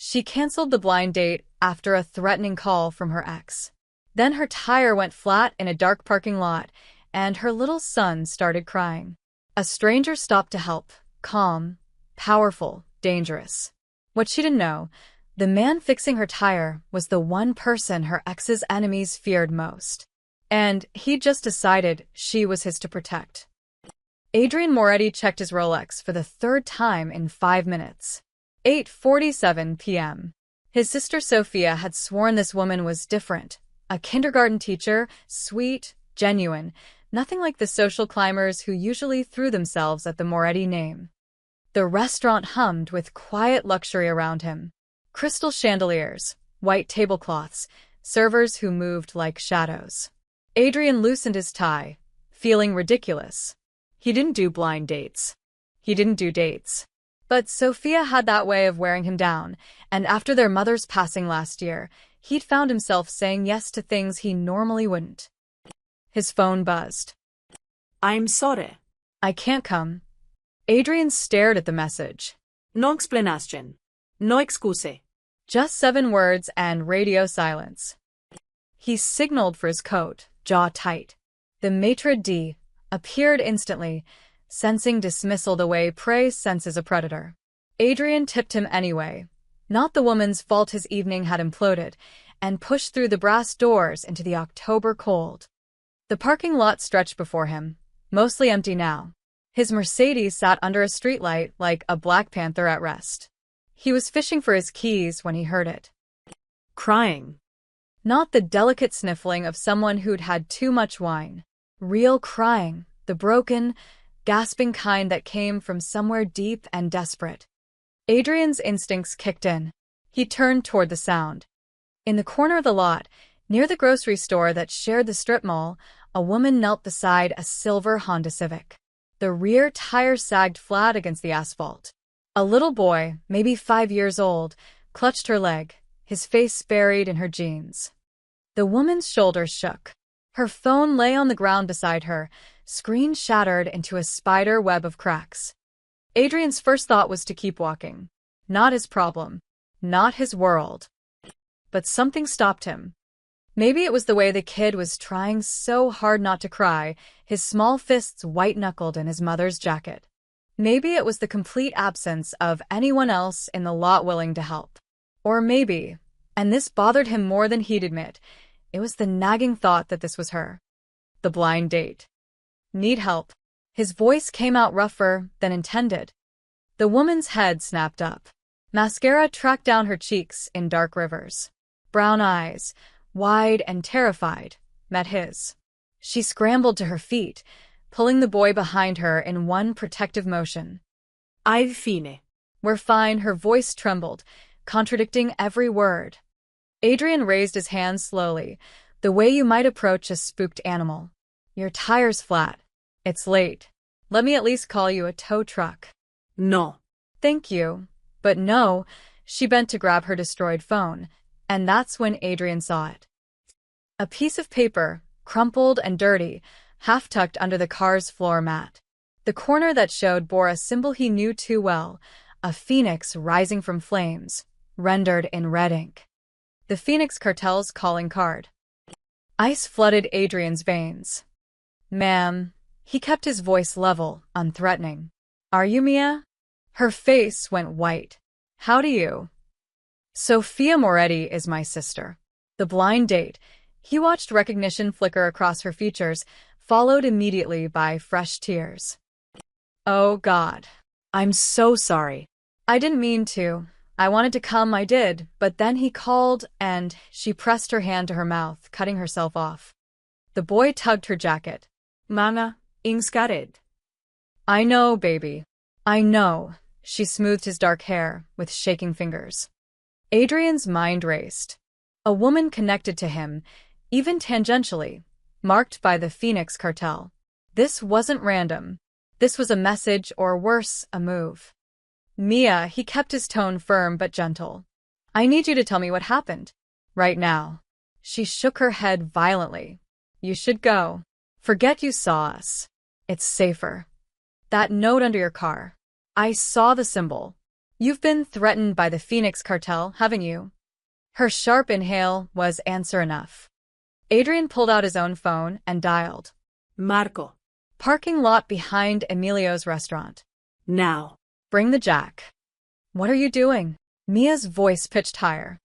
She canceled the blind date after a threatening call from her ex. Then her tire went flat in a dark parking lot, and her little son started crying. A stranger stopped to help, calm, powerful, dangerous. What she didn't know, the man fixing her tire was the one person her ex's enemies feared most. And he'd just decided she was his to protect. Adrian Moretti checked his Rolex for the third time in 5 minutes. 8:47 p.m. His sister Sophia had sworn this woman was different. A kindergarten teacher, sweet, genuine, nothing like the social climbers who usually threw themselves at the Moretti name. The restaurant hummed with quiet luxury around him. Crystal chandeliers, white tablecloths, servers who moved like shadows. Adrian loosened his tie, feeling ridiculous. He didn't do blind dates. He didn't do dates. But Sophia had that way of wearing him down, and after their mother's passing last year, he'd found himself saying yes to things he normally wouldn't. His phone buzzed. I'm sorry. I can't come. Adrian stared at the message. No explanation. No excuse. Just 7 words and radio silence. He signaled for his coat, jaw tight. The maitre d' appeared instantly, sensing dismissal the way prey senses a predator. Adrian tipped him anyway. Not the woman's fault his evening had imploded, and pushed through the brass doors into the October cold. The parking lot stretched before him, mostly empty now. His Mercedes sat under a streetlight like a Black Panther at rest. He was fishing for his keys when he heard it. Crying. Not the delicate sniffling of someone who'd had too much wine. Real crying, the broken, gasping kind that came from somewhere deep and desperate. Adrian's instincts kicked in. He turned toward the sound. In the corner of the lot, near the grocery store that shared the strip mall, a woman knelt beside a silver Honda Civic. The rear tire sagged flat against the asphalt. A little boy, maybe 5 years old, clutched her leg, his face buried in her jeans. The woman's shoulders shook. Her phone lay on the ground beside her, screen shattered into a spider web of cracks. Adrian's first thought was to keep walking. Not his problem. Not his world. But something stopped him. Maybe it was the way the kid was trying so hard not to cry, his small fists white-knuckled in his mother's jacket. Maybe it was the complete absence of anyone else in the lot willing to help. Or maybe, and this bothered him more than he'd admit, it was the nagging thought that this was her. The blind date. Need help. His voice came out rougher than intended. The woman's head snapped up. Mascara tracked down her cheeks in dark rivers. Brown eyes, wide and terrified, met his. She scrambled to her feet, pulling the boy behind her in one protective motion. I've fine. We're fine, her voice trembled, contradicting every word. Adrian raised his hand slowly, the way you might approach a spooked animal. Your tire's flat. It's late. Let me at least call you a tow truck. No. Thank you. But no, she bent to grab her destroyed phone, and that's when Adrian saw it. A piece of paper, crumpled and dirty, half-tucked under the car's floor mat. The corner that showed bore a symbol he knew too well, a phoenix rising from flames, rendered in red ink. The Phoenix Cartel's calling card. Ice flooded Adrian's veins. Ma'am. He kept his voice level, unthreatening. Are you Mia? Her face went white. How do you? Sophia Moretti is my sister. The blind date. He watched recognition flicker across her features, followed immediately by fresh tears. Oh God. I'm so sorry. I didn't mean to. I wanted to come, I did, but then he called, and she pressed her hand to her mouth, cutting herself off. The boy tugged her jacket. Mga, ingskared. I know, baby. I know. She smoothed his dark hair with shaking fingers. Adrian's mind raced. A woman connected to him, even tangentially, marked by the Phoenix Cartel. This wasn't random. This was a message, or worse, a move. Mia, he kept his tone firm but gentle. I need you to tell me what happened. Right now. She shook her head violently. You should go. Forget you saw us. It's safer. That note under your car. I saw the symbol. You've been threatened by the Phoenix cartel, haven't you? Her sharp inhale was answer enough. Adrian pulled out his own phone and dialed. Marco. Parking lot behind Emilio's restaurant. Now. Bring the jack. What are you doing? Mia's voice pitched higher.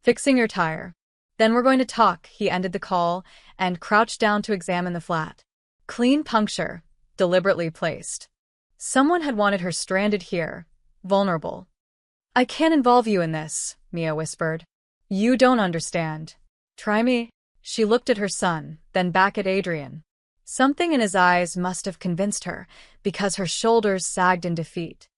Fixing your tire. Then we're going to talk. He ended the call and crouched down to examine the flat. Clean puncture, deliberately placed. Someone had wanted her stranded here, vulnerable. I can't involve you in this, Mia whispered. You don't understand. Try me. She looked at her son, then back at Adrian. Something in his eyes must have convinced her, because her shoulders sagged in defeat.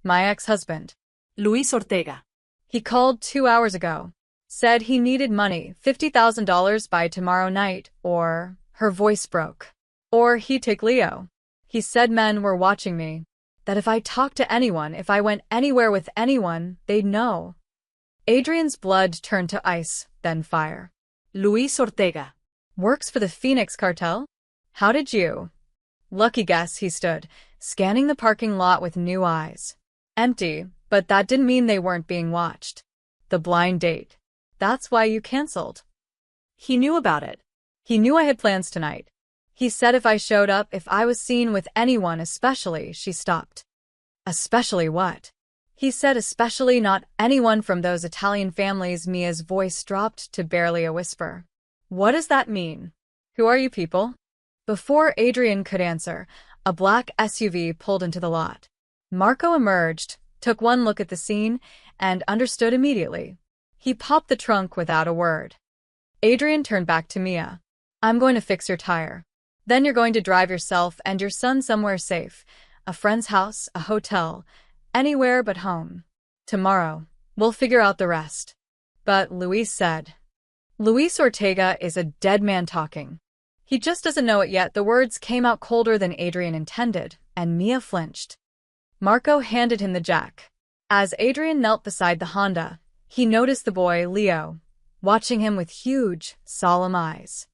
My ex-husband. Luis Ortega. He called 2 hours ago. Said he needed money, $50,000 by tomorrow night, or... Her voice broke. Or he'd take Leo. He said men were watching me. That if I talked to anyone, if I went anywhere with anyone, they'd know. Adrian's blood turned to ice, then fire. Luis Ortega. Works for the Phoenix cartel? How did you? Lucky guess. He stood, scanning the parking lot with new eyes. Empty, but that didn't mean they weren't being watched. The blind date. That's why you canceled. He knew about it. He knew I had plans tonight. He said if I showed up, if I was seen with anyone, especially, she stopped. Especially what? He said especially not anyone from those Italian families. Mia's voice dropped to barely a whisper. What does that mean? Who are you people? Before Adrian could answer, a black SUV pulled into the lot. Marco emerged, took one look at the scene, and understood immediately. He popped the trunk without a word. Adrian turned back to Mia. I'm going to fix your tire. Then you're going to drive yourself and your son somewhere safe. A friend's house, a hotel, anywhere but home. Tomorrow, we'll figure out the rest. But Luis said. Luis Ortega is a dead man talking. He just doesn't know it yet. The words came out colder than Adrian intended, and Mia flinched. Marco handed him the jack. As Adrian knelt beside the Honda, he noticed the boy, Leo, watching him with huge, solemn eyes.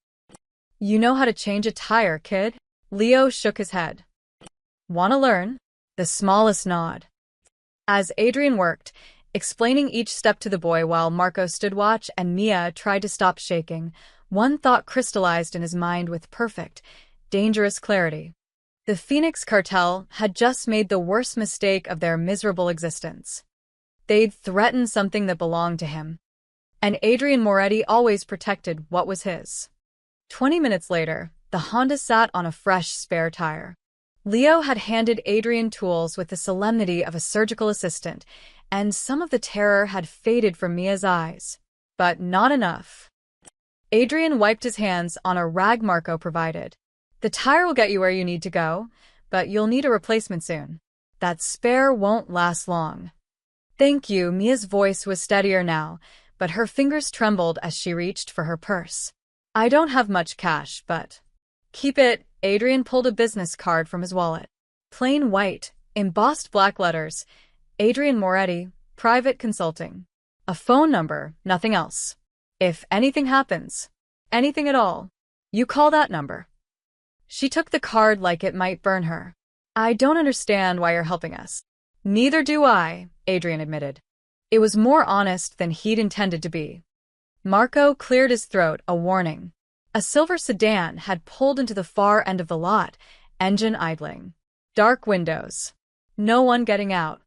You know how to change a tire, kid? Leo shook his head. Want to learn? The smallest nod. As Adrian worked, explaining each step to the boy while Marco stood watch and Mia tried to stop shaking, one thought crystallized in his mind with perfect, dangerous clarity. The Phoenix cartel had just made the worst mistake of their miserable existence. They'd threatened something that belonged to him. And Adrian Moretti always protected what was his. 20 minutes later, the Honda sat on a fresh spare tire. Leo had handed Adrian tools with the solemnity of a surgical assistant, and some of the terror had faded from Mia's eyes. But not enough. Adrian wiped his hands on a rag Marco provided. The tire will get you where you need to go, but you'll need a replacement soon. That spare won't last long. Thank you. Mia's voice was steadier now, but her fingers trembled as she reached for her purse. I don't have much cash, but... Keep it. Adrian pulled a business card from his wallet. Plain white, embossed black letters. Adrian Moretti, Private Consulting. A phone number, nothing else. If anything happens, anything at all, you call that number. She took the card like it might burn her. I don't understand why you're helping us. Neither do I, Adrian admitted. It was more honest than he'd intended to be. Marco cleared his throat, a warning. A silver sedan had pulled into the far end of the lot, engine idling. Dark windows. No one getting out.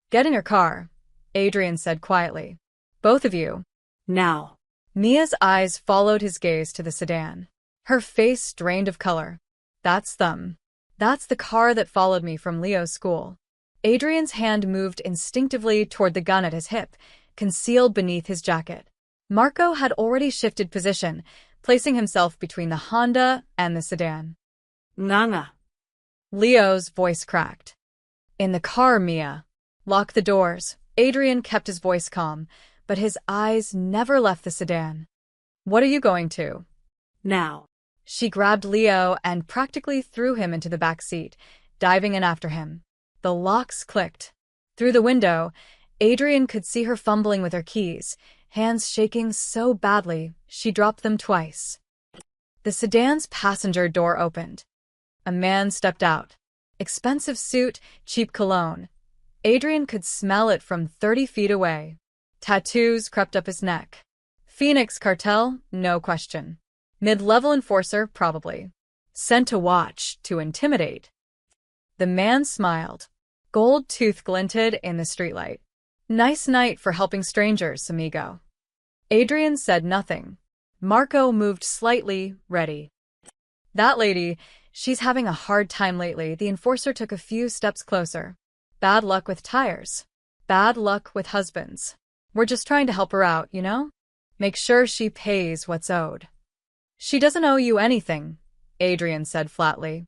Get in your car, Adrian said quietly. Both of you. Now. Mia's eyes followed his gaze to the sedan. Her face drained of color. That's them. That's the car that followed me from Leo's school. Adrian's hand moved instinctively toward the gun at his hip, concealed beneath his jacket. Marco had already shifted position, placing himself between the Honda and the sedan. Nana. Leo's voice cracked. In the car, Mia. Lock the doors. Adrian kept his voice calm, but his eyes never left the sedan. What are you going to? Now. She grabbed Leo and practically threw him into the back seat, diving in after him. The locks clicked. Through the window, Adrian could see her fumbling with her keys, hands shaking so badly she dropped them twice. The sedan's passenger door opened. A man stepped out. Expensive suit, cheap cologne. Adrian could smell it from 30 feet away. Tattoos crept up his neck. Phoenix cartel? No question. Mid-level enforcer? Probably. Sent to watch, to intimidate. The man smiled. Gold tooth glinted in the streetlight. Nice night for helping strangers, amigo. Adrian said nothing. Marco moved slightly, ready. That lady, she's having a hard time lately. The enforcer took a few steps closer. Bad luck with tires. Bad luck with husbands. We're just trying to help her out, you know? Make sure she pays what's owed. She doesn't owe you anything, Adrian said flatly.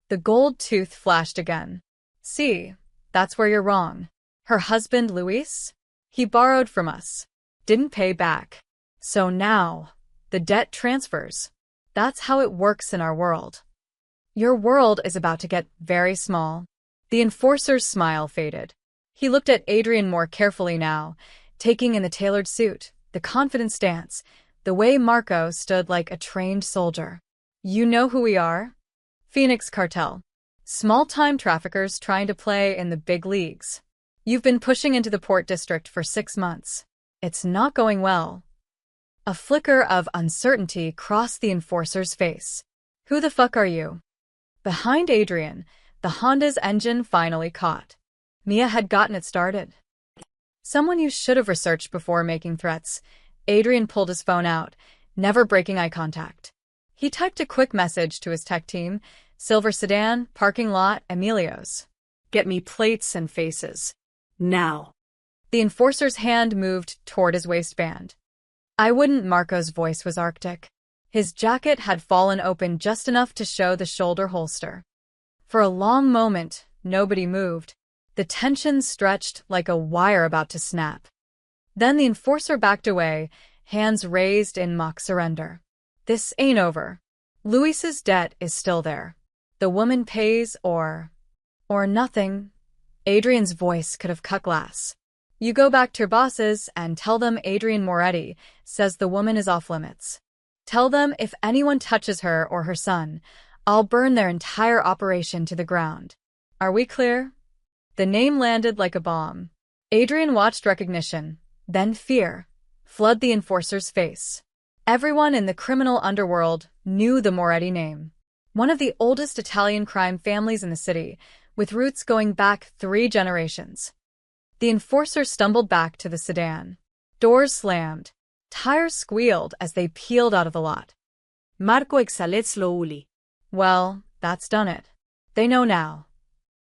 The gold tooth flashed again. See, that's where you're wrong. Her husband, Luis? He borrowed from us. Didn't pay back. So now, the debt transfers. That's how it works in our world. Your world is about to get very small. The enforcer's smile faded. He looked at Adrian more carefully now, taking in the tailored suit, the confident stance, the way Marco stood like a trained soldier. You know who we are? Phoenix Cartel. Small-time traffickers trying to play in the big leagues. You've been pushing into the Port District for 6 months. It's not going well. A flicker of uncertainty crossed the enforcer's face. Who the fuck are you? Behind Adrian, the Honda's engine finally caught. Mia had gotten it started. Someone you should have researched before making threats. Adrian pulled his phone out, never breaking eye contact. He typed a quick message to his tech team. Silver sedan, parking lot, Emilio's. Get me plates and faces. Now. The enforcer's hand moved toward his waistband. I wouldn't. Marco's voice was arctic. His jacket had fallen open just enough to show the shoulder holster. For a long moment, nobody moved. The tension stretched like a wire about to snap. Then the enforcer backed away, hands raised in mock surrender. This ain't over. Luis's debt is still there. The woman pays or nothing. Adrian's voice could have cut glass. You go back to your bosses and tell them Adrian Moretti says the woman is off limits. Tell them if anyone touches her or her son, I'll burn their entire operation to the ground. Are we clear? The name landed like a bomb. Adrian watched recognition, then fear, flood the enforcer's face. Everyone in the criminal underworld knew the Moretti name. One of the oldest Italian crime families in the city, with roots going back 3 generations. The enforcer stumbled back to the sedan. Doors slammed. Tires squealed as they peeled out of the lot. Marco exhaló slowly. Well, that's done it. They know now.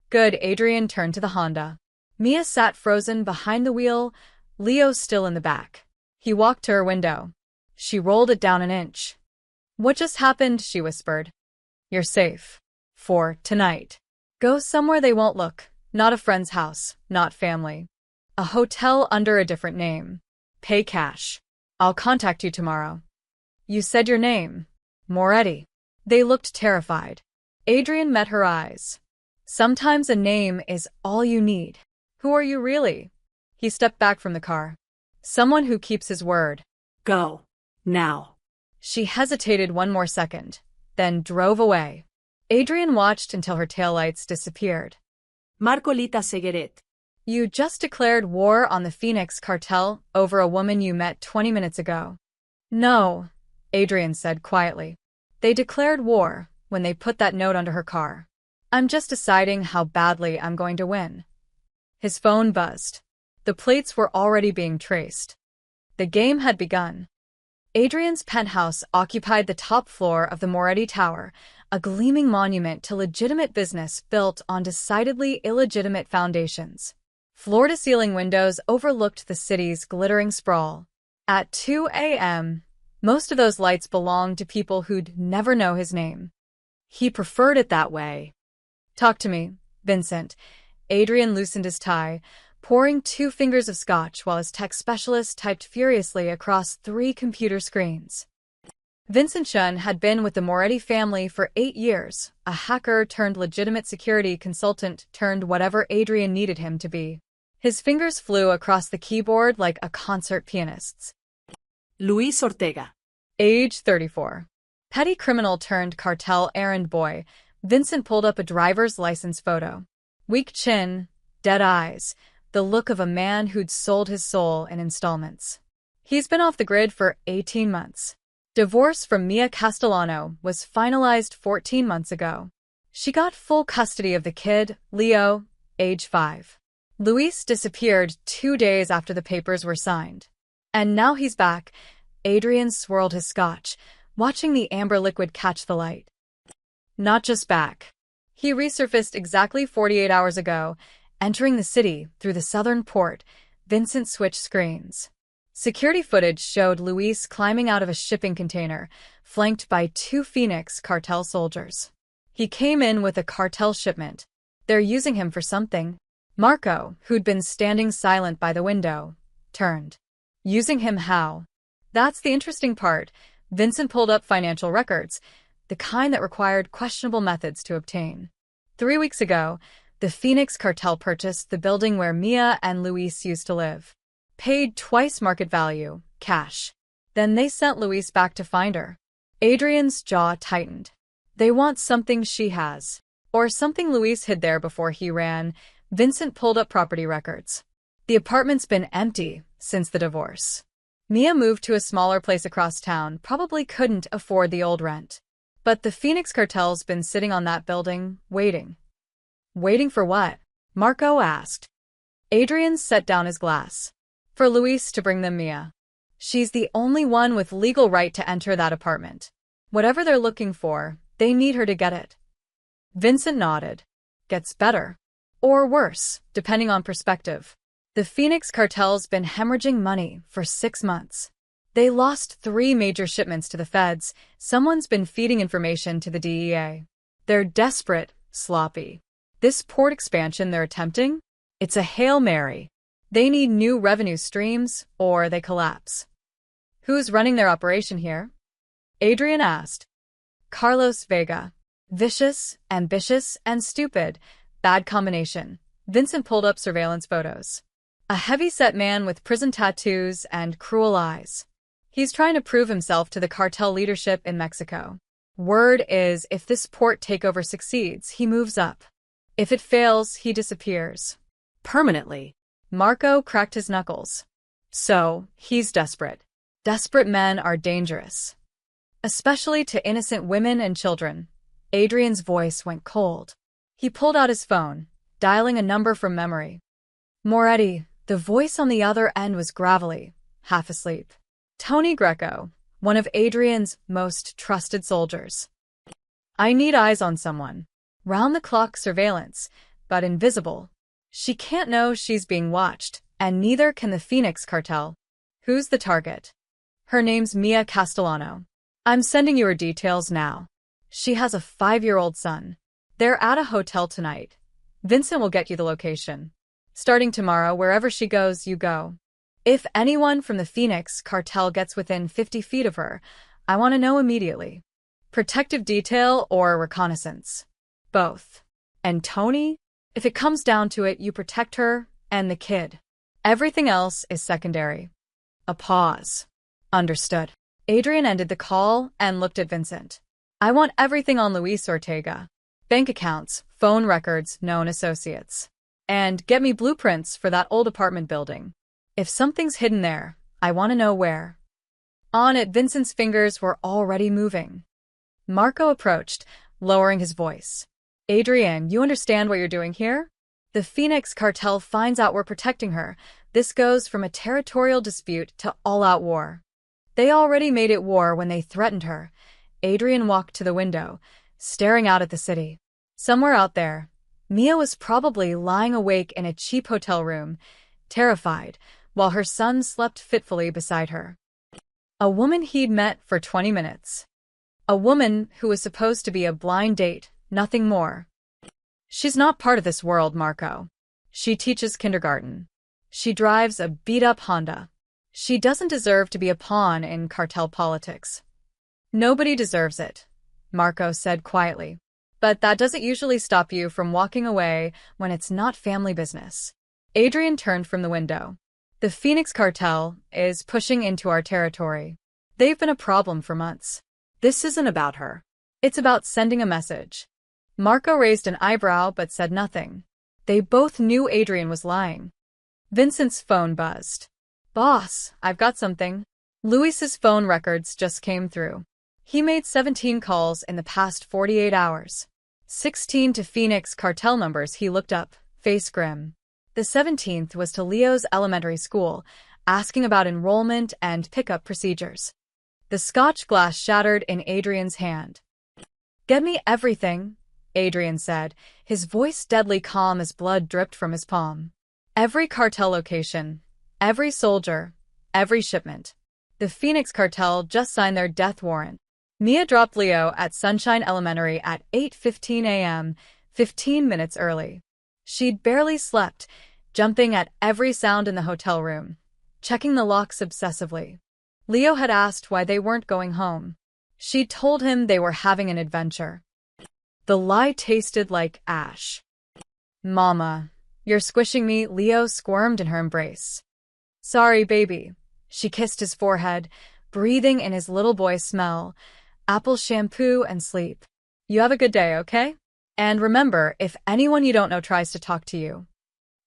Good. Adrian turned to the Honda. Mia sat frozen behind the wheel, Leo still in the back. He walked to her window. She rolled it down an inch. What just happened? She whispered. You're safe. For tonight. Go somewhere they won't look. Not a friend's house, not family. A hotel under a different name. Pay cash. I'll contact you tomorrow. You said your name. Moretti. They looked terrified. Adrian met her eyes. Sometimes a name is all you need. Who are you really? He stepped back from the car. Someone who keeps his word. Go. Now. She hesitated one more second, then drove away. Adrian watched until her taillights disappeared. Marco Lita Segueret. You just declared war on the Phoenix cartel over a woman you met 20 minutes ago. No, Adrian said quietly. They declared war when they put that note under her car. I'm just deciding how badly I'm going to win. His phone buzzed. The plates were already being traced. The game had begun. Adrian's penthouse occupied the top floor of the Moretti Tower, a gleaming monument to legitimate business built on decidedly illegitimate foundations. Floor-to-ceiling windows overlooked the city's glittering sprawl. At 2 a.m., most of those lights belonged to people who'd never know his name. He preferred it that way. Talk to me, Vincent. Adrian loosened his tie, pouring 2 fingers of scotch while his tech specialist typed furiously across 3 computer screens. Vincent Shun had been with the Moretti family for 8 years, a hacker turned legitimate security consultant turned whatever Adrian needed him to be. His fingers flew across the keyboard like a concert pianist's. Luis Ortega. Age 34. Petty criminal turned cartel errand boy. Vincent pulled up a driver's license photo. Weak chin, Dead eyes, the look of a man who'd sold his soul in installments. He's been off the grid for 18 months. Divorce from Mia Castellano was finalized 14 months ago. She got full custody of the kid, Leo, age 5. Luis disappeared 2 days after the papers were signed. And now he's back. Adrian swirled his scotch, watching the amber liquid catch the light. Not just back. He resurfaced exactly 48 hours ago, entering the city through the southern port. Vincent switched screens. Security footage showed Luis climbing out of a shipping container, flanked by 2 Phoenix cartel soldiers. He came in with a cartel shipment. They're using him for something. Marco, who'd been standing silent by the window, turned. Using him how? That's the interesting part. Vincent pulled up financial records, the kind that required questionable methods to obtain. 3 weeks ago, the Phoenix cartel purchased the building where Mia and Luis used to live. Paid twice market value, cash. Then they sent Luis back to find her. Adrian's jaw tightened. They want something she has. Or something Luis hid there before he ran. Vincent pulled up property records. The apartment's been empty since the divorce. Mia moved to a smaller place across town, probably couldn't afford the old rent. But the Phoenix cartel's been sitting on that building, waiting. Waiting for what? Marco asked. Adrian set down his glass. For Luis to bring them Mia. She's the only one with legal right to enter that apartment. Whatever they're looking for, they need her to get it. Vincent nodded. Gets better. Or worse, depending on perspective. The Phoenix cartel's been hemorrhaging money for 6 months. They lost 3 major shipments to the feds. Someone's been feeding information to the DEA. They're desperate, sloppy. This port expansion they're attempting? It's a Hail Mary. They need new revenue streams, or they collapse. Who's running their operation here? Adrian asked. Carlos Vega. Vicious, ambitious, and stupid. Bad combination. Vincent pulled up surveillance photos. A heavy-set man with prison tattoos and cruel eyes. He's trying to prove himself to the cartel leadership in Mexico. Word is, if this port takeover succeeds, he moves up. If it fails, he disappears. Permanently. Marco cracked his knuckles. So, he's desperate. Desperate men are dangerous. Especially to innocent women and children. Adrian's voice went cold. He pulled out his phone, dialing a number from memory. Moretti. The voice on the other end was gravelly, half asleep. Tony Greco, one of Adrian's most trusted soldiers. I need eyes on someone. Round-the-clock surveillance, but invisible. She can't know she's being watched, and neither can the Phoenix cartel. Who's the target? Her name's Mia Castellano. I'm sending you her details now. She has a 5-year-old son. They're at a hotel tonight. Vincent will get you the location. Starting tomorrow, wherever she goes, you go. If anyone from the Phoenix cartel gets within 50 feet of her, I want to know immediately. Protective detail or reconnaissance? Both. And Tony? If it comes down to it, you protect her and the kid. Everything else is secondary. A pause. Understood. Adrian ended the call and looked at Vincent. I want everything on Luis Ortega. Bank accounts, phone records, known associates. And get me blueprints for that old apartment building. If something's hidden there, I want to know where. On it, Vincent's fingers were already moving. Marco approached, lowering his voice. Adrian, you understand what you're doing here? The Phoenix cartel finds out we're protecting her. This goes from a territorial dispute to all-out war. They already made it war when they threatened her. Adrian walked to the window, staring out at the city. Somewhere out there, Mia was probably lying awake in a cheap hotel room, terrified, while her son slept fitfully beside her. A woman he'd met for 20 minutes. A woman who was supposed to be a blind date, nothing more. She's not part of this world, Marco. She teaches kindergarten. She drives a beat-up Honda. She doesn't deserve to be a pawn in cartel politics. Nobody deserves it, Marco said quietly. But that doesn't usually stop you from walking away when it's not family business. Adrian turned from the window. The Phoenix cartel is pushing into our territory. They've been a problem for months. This isn't about her. It's about sending a message. Marco raised an eyebrow but said nothing. They both knew Adrian was lying. Vincent's phone buzzed. "Boss, I've got something." Luis's phone records just came through. He made 17 calls in the past 48 hours. 16 to Phoenix cartel numbers he looked up, face grim. The 17th was to Leo's elementary school, asking about enrollment and pickup procedures. The scotch glass shattered in Adrian's hand. "Get me everything," Adrian said, his voice deadly calm as blood dripped from his palm. "Every cartel location, every soldier, every shipment." The Phoenix cartel just signed their death warrant. Mia dropped Leo at Sunshine Elementary at 8:15 a.m., 15 minutes early. She'd barely slept, jumping at every sound in the hotel room, checking the locks obsessively. Leo had asked why they weren't going home. She'd told him they were having an adventure. The lie tasted like ash. "Mama, you're squishing me," Leo squirmed in her embrace. "Sorry, baby." She kissed his forehead, breathing in his little boy's smell, apple shampoo and sleep. "You have a good day, okay? And remember, if anyone you don't know tries to talk to you,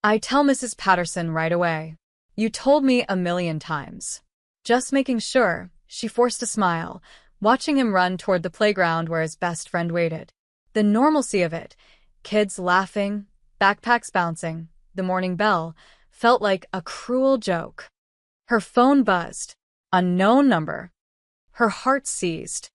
I tell Mrs. Patterson right away. You told me a million times." Just making sure, she forced a smile, watching him run toward the playground where his best friend waited. The normalcy of it, kids laughing, backpacks bouncing, the morning bell, felt like a cruel joke. Her phone buzzed. Unknown number. Her heart seized.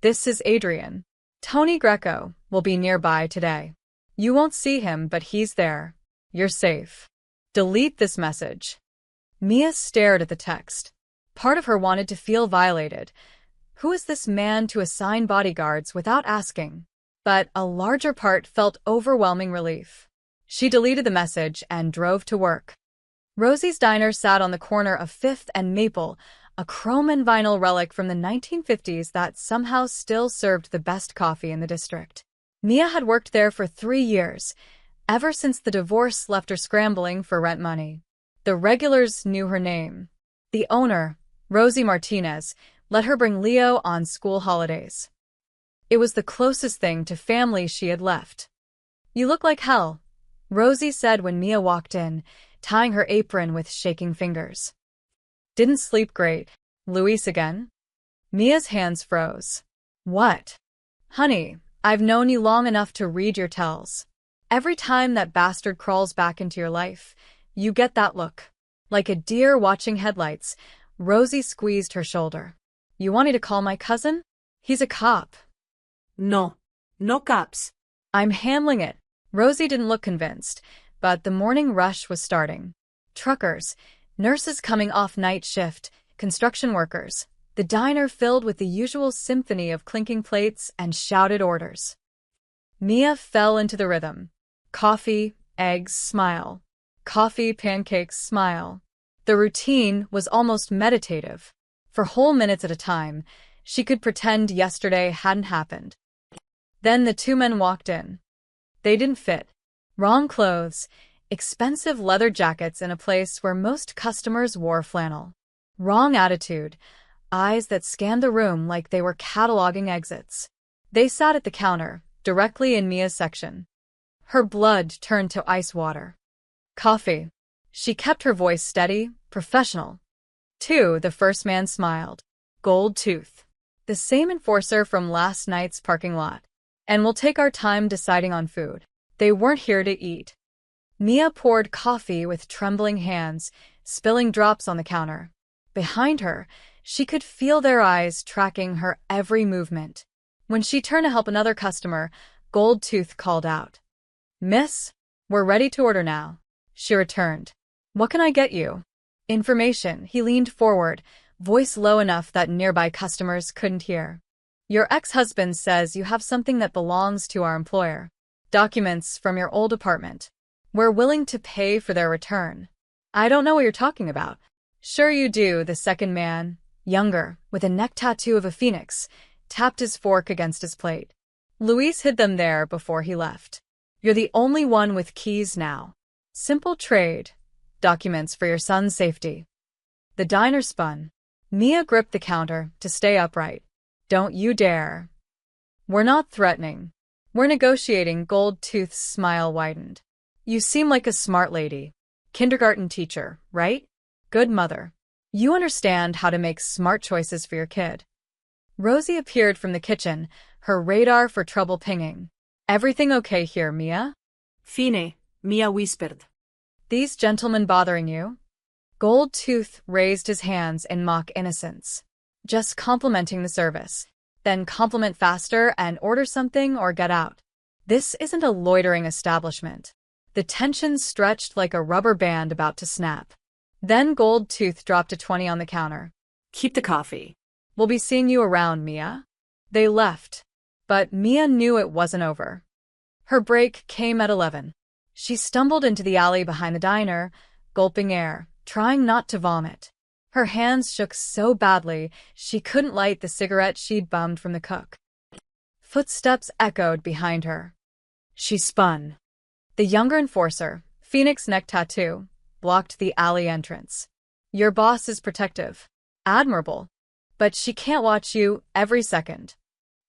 "This is Adrian. Tony Greco will be nearby today. You won't see him, but he's there. You're safe. Delete this message." Mia stared at the text. Part of her wanted to feel violated. Who is this man to assign bodyguards without asking? But a larger part felt overwhelming relief. She deleted the message and drove to work. Rosie's Diner sat on the corner of 5th and Maple, a chrome and vinyl relic from the 1950s that somehow still served the best coffee in the district. Mia had worked there for 3 years, ever since the divorce left her scrambling for rent money. The regulars knew her name. The owner, Rosie Martinez, let her bring Leo on school holidays. It was the closest thing to family she had left. "You look like hell," Rosie said when Mia walked in, tying her apron with shaking fingers. "Didn't sleep great. Luis again?" Mia's hands froze. "What?" "Honey, I've known you long enough to read your tells. Every time that bastard crawls back into your life, you get that look. Like a deer watching headlights." Rosie squeezed her shoulder. "You want me to call my cousin? He's a cop." No. No cops. "I'm handling it." Rosie didn't look convinced, but the morning rush was starting. Truckers, nurses coming off night shift, construction workers, the diner filled with the usual symphony of clinking plates and shouted orders. Mia fell into the rhythm. Coffee, eggs, smile. Coffee, pancakes, smile. The routine was almost meditative. For whole minutes at a time, she could pretend yesterday hadn't happened. Then the 2 men walked in. They didn't fit. Wrong clothes, expensive leather jackets in a place where most customers wore flannel. Wrong attitude, eyes that scanned the room like they were cataloging exits. They sat at the counter, directly in Mia's section. Her blood turned to ice water. "Coffee." She kept her voice steady, professional. "2, the first man smiled. "Gold tooth. The same enforcer from last night's parking lot. And we'll take our time deciding on food. They weren't here to eat." Mia poured coffee with trembling hands, spilling drops on the counter. Behind her, she could feel their eyes tracking her every movement. When she turned to help another customer, Gold Tooth called out. "Miss, we're ready to order now." She returned. "What can I get you?" "Information." He leaned forward, voice low enough that nearby customers couldn't hear. "Your ex-husband says you have something that belongs to our employer. Documents from your old apartment. We're willing to pay for their return." "I don't know what you're talking about." "Sure you do." The second man, younger, with a neck tattoo of a phoenix, tapped his fork against his plate. "Luis hid them there before he left. You're the only one with keys now. Simple trade. Documents for your son's safety." The diner spun. Mia gripped the counter to stay upright. "Don't you dare." "We're not threatening. We're negotiating." Gold Tooth's smile widened. You seem like a smart lady. Kindergarten teacher, right? Good mother. You understand how to make smart choices for your kid. Rosie appeared from the kitchen, her radar for trouble pinging. Everything okay here, Mia? Fine, Mia whispered. These gentlemen bothering you? Gold Tooth raised his hands in mock innocence. Just complimenting the service. Then compliment faster and order something or get out. This isn't a loitering establishment. The tension stretched like a rubber band about to snap. Then Gold Tooth dropped a 20 on the counter. Keep the coffee. We'll be seeing you around, Mia. They left. But Mia knew it wasn't over. Her break came at 11. She stumbled into the alley behind the diner, gulping air, trying not to vomit. Her hands shook so badly she couldn't light the cigarette she'd bummed from the cook. Footsteps echoed behind her. She spun. The younger enforcer, Phoenix neck tattoo, blocked the alley entrance. Your boss is protective. Admirable. But she can't watch you every second.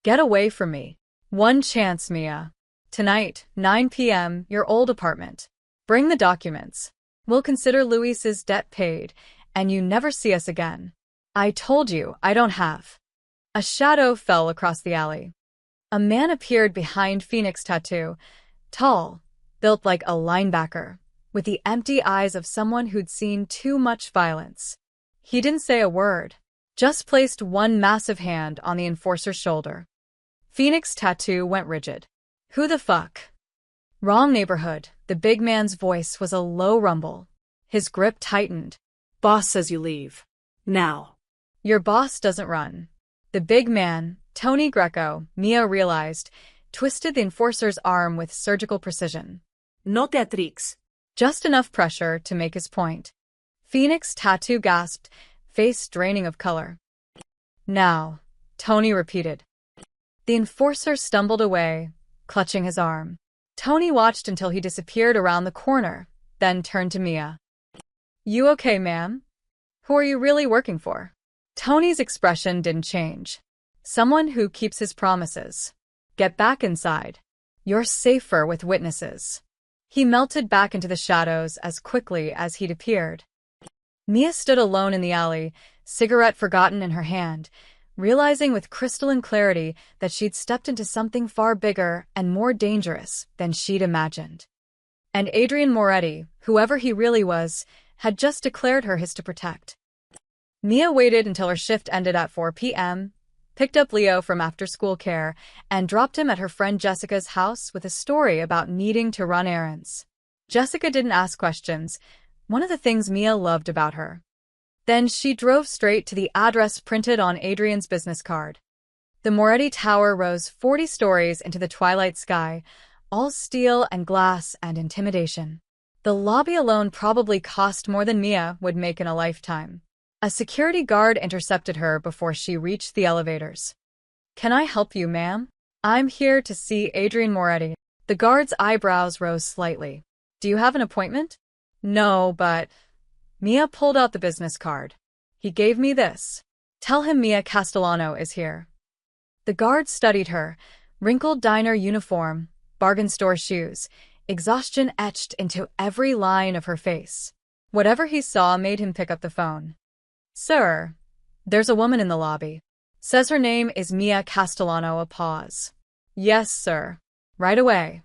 Get away from me. One chance, Mia. Tonight, 9 p.m., your old apartment. Bring the documents. We'll consider Luis's debt paid, and you never see us again. I told you I don't have. A shadow fell across the alley. A man appeared behind Phoenix Tattoo, tall, built like a linebacker, with the empty eyes of someone who'd seen too much violence. He didn't say a word, just placed one massive hand on the enforcer's shoulder. Phoenix Tattoo went rigid. Who the fuck? Wrong neighborhood. The big man's voice was a low rumble. His grip tightened. Boss says you leave. Now. Your boss doesn't run. The big man, Tony Greco, Mia realized, twisted the enforcer's arm with surgical precision. No teatrix. Just enough pressure to make his point. Phoenix Tattoo gasped, face draining of color. Now, Tony repeated. The enforcer stumbled away, clutching his arm. Tony watched until he disappeared around the corner, then turned to Mia. You okay, ma'am? Who are you really working for? Tony's expression didn't change. Someone who keeps his promises. Get back inside. You're safer with witnesses. He melted back into the shadows as quickly as he'd appeared. Mia stood alone in the alley, cigarette forgotten in her hand, realizing with crystalline clarity that she'd stepped into something far bigger and more dangerous than she'd imagined. And Adrian Moretti, whoever he really was, had just declared her his to protect. Mia waited until her shift ended at 4 p.m., picked up Leo from after-school care, and dropped him at her friend Jessica's house with a story about needing to run errands. Jessica didn't ask questions, one of the things Mia loved about her. Then she drove straight to the address printed on Adrian's business card. The Moretti Tower rose 40 stories into the twilight sky, all steel and glass and intimidation. The lobby alone probably cost more than Mia would make in a lifetime. A security guard intercepted her before she reached the elevators. Can I help you, ma'am? I'm here to see Adrian Moretti. The guard's eyebrows rose slightly. Do you have an appointment? No, but... Mia pulled out the business card. He gave me this. Tell him Mia Castellano is here. The guard studied her, wrinkled diner uniform, bargain store shoes, exhaustion etched into every line of her face. Whatever he saw made him pick up the phone. Sir, there's a woman in the lobby. Says her name is Mia Castellano. A pause. Yes, sir. Right away.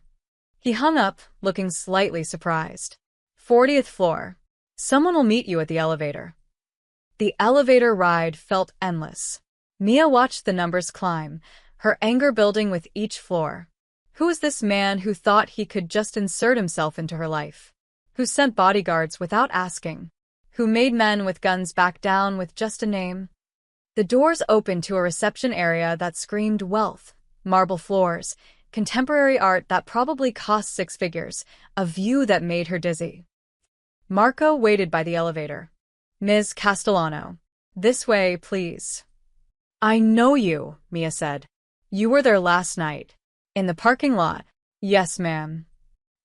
He hung up, looking slightly surprised. 40th floor. Someone will meet you at the elevator. The elevator ride felt endless. Mia watched the numbers climb, her anger building with each floor. Who was this man who thought he could just insert himself into her life? Who sent bodyguards without asking? Who made men with guns back down with just a name? The doors opened to a reception area that screamed wealth, marble floors, contemporary art that probably cost 6 figures, a view that made her dizzy. Marco waited by the elevator. Ms. Castellano. This way, please. I know you, Mia said. You were there last night. In the parking lot. Yes, ma'am.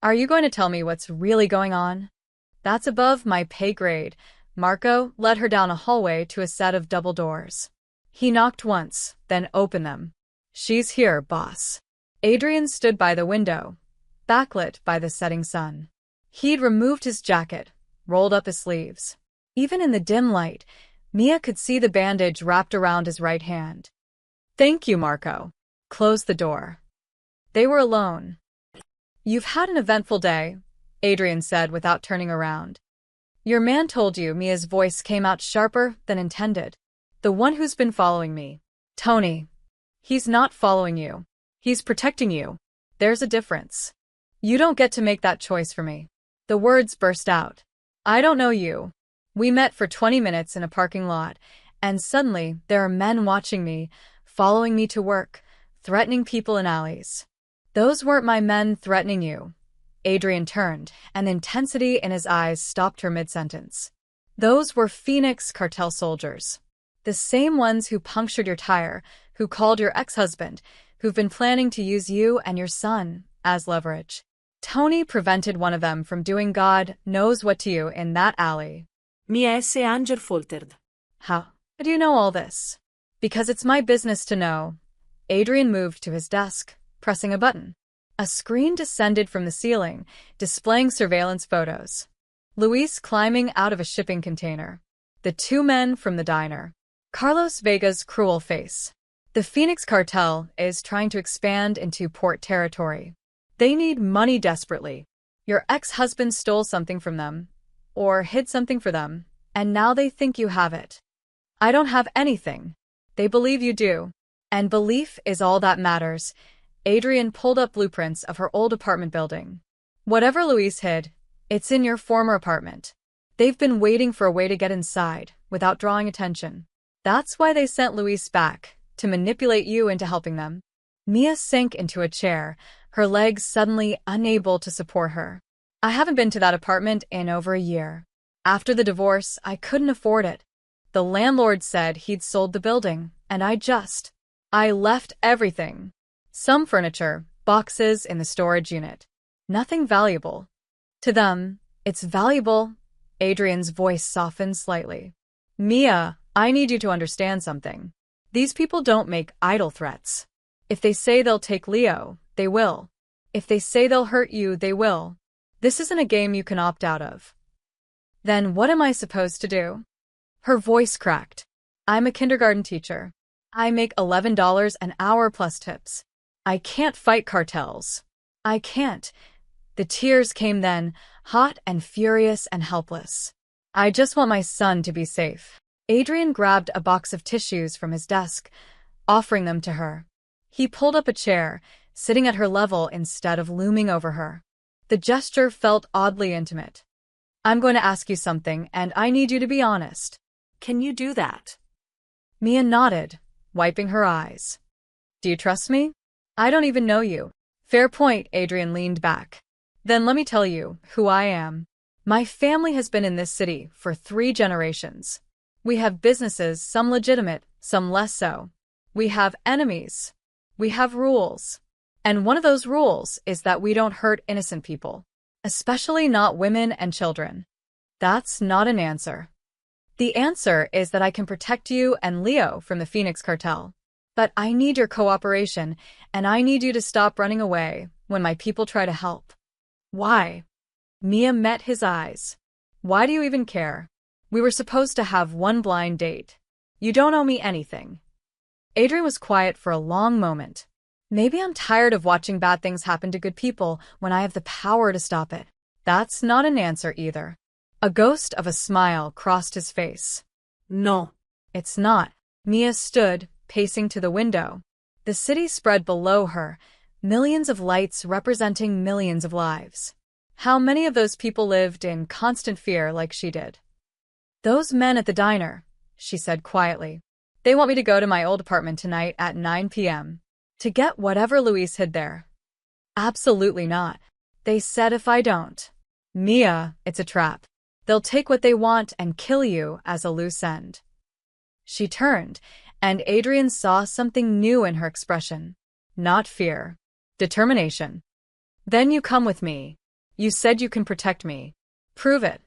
Are you going to tell me what's really going on? That's above my pay grade. Marco led her down a hallway to a set of double doors. He knocked once, then opened them. She's here, boss. Adrian stood by the window, backlit by the setting sun. He'd removed his jacket, rolled up his sleeves. Even in the dim light, Mia could see the bandage wrapped around his right hand. "Thank you, Marco." Closed the door. They were alone. "You've had an eventful day," Adrian said without turning around. "Your man told you." Mia's voice came out sharper than intended. "The one who's been following me. Tony. He's not following you. He's protecting you. There's a difference. You don't get to make that choice for me." The words burst out. "I don't know you. We met for 20 minutes in a parking lot, and suddenly there are men watching me, following me to work, threatening people in alleys." "Those weren't my men threatening you." Adrian turned, and the intensity in his eyes stopped her mid-sentence. "Those were Phoenix cartel soldiers. The same ones who punctured your tire, who called your ex-husband, who've been planning to use you and your son as leverage. Tony prevented one of them from doing God knows what to you in that alley." Mia S. Anger faltered. How do you know all this?" "Because it's my business to know." Adrian moved to his desk, pressing a button. A screen descended from the ceiling, displaying surveillance photos. Luis climbing out of a shipping container. The two men from the diner. Carlos Vega's cruel face. The Phoenix cartel is trying to expand into port territory. They need money desperately. Your ex-husband stole something from them, or hid something for them, and now they think you have it. I don't have anything. They believe you do. And belief is all that matters. Adrian pulled up blueprints of her old apartment building. "Whatever Luis hid, it's in your former apartment. They've been waiting for a way to get inside, without drawing attention. That's why they sent Luis back, to manipulate you into helping them." Mia sank into a chair, her legs suddenly unable to support her. "I haven't been to that apartment in over a year. After the divorce, I couldn't afford it. The landlord said he'd sold the building, and I left everything. Some furniture, boxes in the storage unit. Nothing valuable. To them, it's valuable." Adrian's voice softened slightly. "Mia, I need you to understand something. These people don't make idle threats. If they say they'll take Leo, they will. If they say they'll hurt you, they will. This isn't a game you can opt out of." "Then what am I supposed to do?" Her voice cracked. "I'm a kindergarten teacher. I make $11 an hour plus tips. I can't fight cartels. I can't." The tears came then, hot and furious and helpless. "I just want my son to be safe." Adrian grabbed a box of tissues from his desk, offering them to her. He pulled up a chair, sitting at her level instead of looming over her. The gesture felt oddly intimate. "I'm going to ask you something, and I need you to be honest." Can you do that? Mia nodded, wiping her eyes. "Do you trust me? I don't even know you." "Fair point." Adrian leaned back. "Then let me tell you who I am. My family has been in this city for 3 generations. We have businesses, some legitimate, some less so. We have enemies. We have rules. And one of those rules is that we don't hurt innocent people, especially not women and children." "That's not an answer." "The answer is that I can protect you and Leo from the Phoenix cartel. But I need your cooperation, and I need you to stop running away when my people try to help." "Why?" Mia met his eyes. "Why do you even care? We were supposed to have one blind date. You don't owe me anything." Adrian was quiet for a long moment. "Maybe I'm tired of watching bad things happen to good people when I have the power to stop it." "That's not an answer either." A ghost of a smile crossed his face. No. "It's not." Mia stood, pacing to the window. The city spread below her, millions of lights representing millions of lives. How many of those people lived in constant fear like she did? "Those men at the diner," she said quietly. "They want me to go to my old apartment tonight at 9 p.m. to get whatever Luis hid there." "Absolutely not." "They said if I don't." "Mia, it's a trap. They'll take what they want and kill you as a loose end." She turned, and Adrian saw something new in her expression. Not fear. Determination. "Then you come with me. You said you can protect me. Prove it."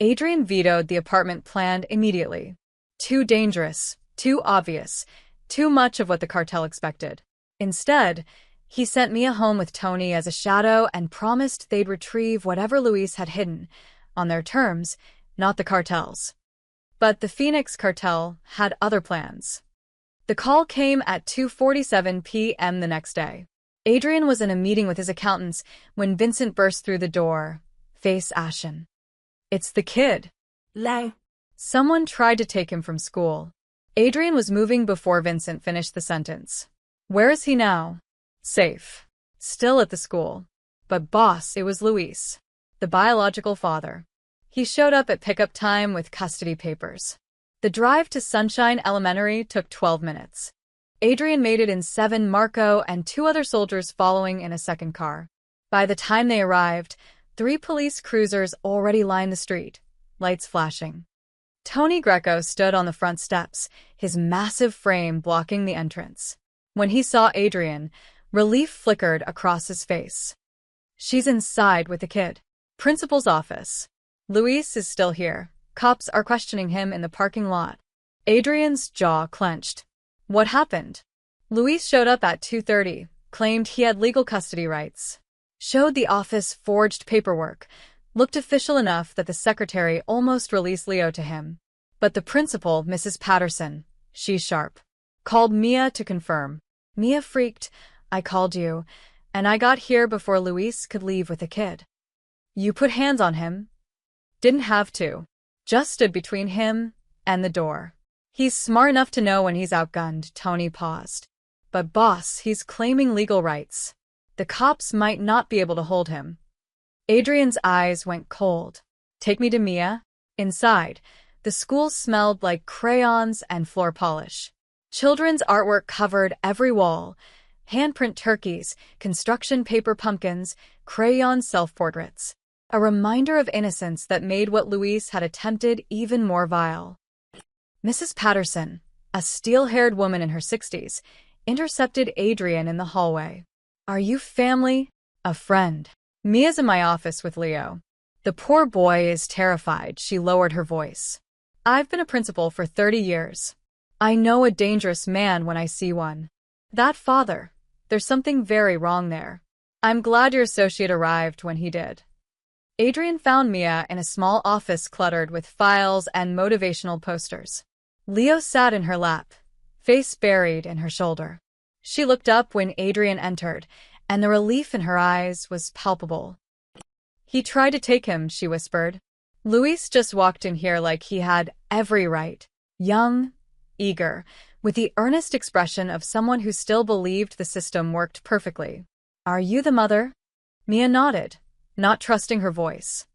Adrian vetoed the apartment plan immediately. Too dangerous, too obvious, too much of what the cartel expected. Instead, He sent Mia home with Tony as a shadow and promised they'd retrieve whatever Luis had hidden, on their terms, not the cartel's. But the Phoenix cartel had other plans. The call came at 2:47 p.m. the next day. Adrian was in a meeting with his accountants when Vincent burst through the door, face ashen. "It's the kid." Lei. Someone tried to take him from school. Adrian was moving before Vincent finished the sentence. "Where is he now?" "Safe. Still at the school." "But boss, it was Luis, the biological father. He showed up at pickup time with custody papers." The drive to Sunshine Elementary took 12 minutes. Adrian made it in 7, Marco and 2 other soldiers following in a second car. By the time they arrived, 3 police cruisers already lined the street, lights flashing. Tony Greco stood on the front steps, his massive frame blocking the entrance. When he saw Adrian, relief flickered across his face. "She's inside with the kid." "Principal's office. Luis is still here. Cops are questioning him in the parking lot." Adrian's jaw clenched. "What happened?" "Luis showed up at 2:30, claimed he had legal custody rights. Showed the office forged paperwork, looked official enough that the secretary almost released Leo to him. But the principal, Mrs. Patterson, she's sharp. Called Mia to confirm. Mia freaked. I called you, and I got here before Luis could leave with the kid." "You put hands on him?" "Didn't have to. Just stood between him and the door. He's smart enough to know when he's outgunned." Tony paused. "But boss, he's claiming legal rights. The cops might not be able to hold him." Adrian's eyes went cold. "Take me to Mia." Inside, the school smelled like crayons and floor polish. Children's artwork covered every wall. Handprint turkeys, construction paper pumpkins, crayon self-portraits. A reminder of innocence that made what Luis had attempted even more vile. Mrs. Patterson, a steel-haired woman in her 60s, intercepted Adrian in the hallway. "Are you family?" "A friend. Mia's in my office with Leo." "The poor boy is terrified." She lowered her voice. "I've been a principal for 30 years. I know a dangerous man when I see one. That father, there's something very wrong there. I'm glad your associate arrived when he did." Adrian found Mia in a small office cluttered with files and motivational posters. Leo sat in her lap, face buried in her shoulder. She looked up when Adrian entered, and the relief in her eyes was palpable. "He tried to take him," she whispered. "Luis just walked in here like he had every right. Young, eager, with the earnest expression of someone who still believed the system worked perfectly." "Are you the mother?" Mia nodded, not trusting her voice.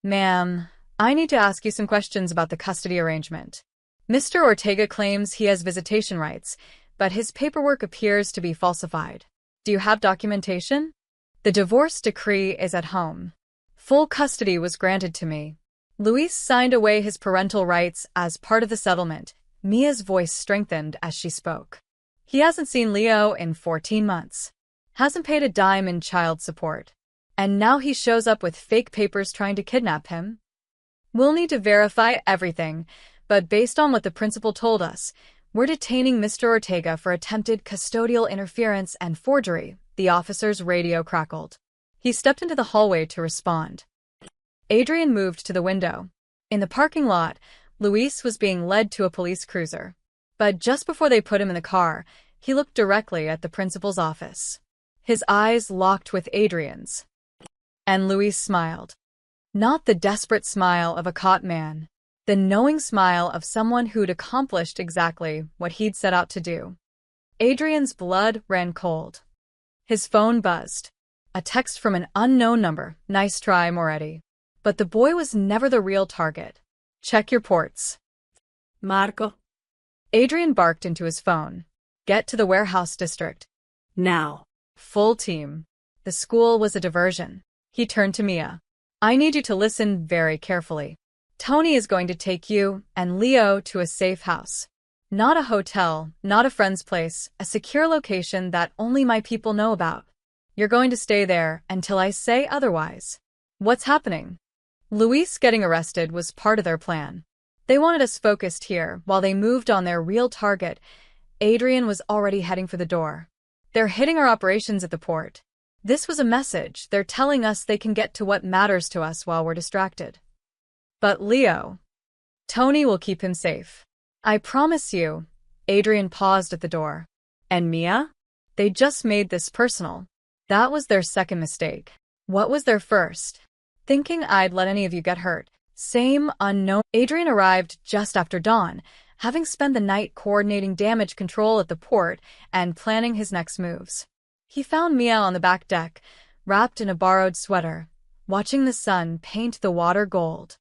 "Ma'am, I need to ask you some questions about the custody arrangement. Mr. Ortega claims he has visitation rights, but his paperwork appears to be falsified. Do you have documentation?" "The divorce decree is at home. Full custody was granted to me. Luis signed away his parental rights as part of the settlement." Mia's voice strengthened as she spoke. "He hasn't seen Leo in 14 months. Hasn't paid a dime in child support. And now he shows up with fake papers trying to kidnap him. We'll need to verify everything, but based on what the principal told us, we're detaining Mr. Ortega for attempted custodial interference and forgery." The officer's radio crackled. He stepped into the hallway to respond. Adrian moved to the window. In the parking lot, Luis was being led to a police cruiser. But just before they put him in the car, he looked directly at the principal's office. His eyes locked with Adrian's. And Luis smiled. Not the desperate smile of a caught man. The knowing smile of someone who'd accomplished exactly what he'd set out to do. Adrian's blood ran cold. His phone buzzed. A text from an unknown number. "Nice try, Moretti." But the boy was never the real target. "Check your ports." Marco. Adrian barked into his phone. "Get to the warehouse district. Now." Full team. The school was a diversion. He turned to Mia. "I need you to listen very carefully. Tony is going to take you and Leo to a safe house. Not a hotel, not a friend's place, a secure location that only my people know about. You're going to stay there until I say otherwise." "What's happening?" Luis getting arrested was part of their plan. They wanted us focused here while they moved on their real target. Adrian was already heading for the door. They're hitting our operations at the port. This was a message. They're telling us they can get to what matters to us while we're distracted. But Leo, Tony will keep him safe. I promise you. Adrian paused at the door. And Mia? They just made this personal. That was their second mistake. What was their first? Thinking I'd let any of you get hurt. Same unknown. Adrian arrived just after dawn, having spent the night coordinating damage control at the port and planning his next moves. He found Mia on the back deck, wrapped in a borrowed sweater, watching the sun paint the water gold.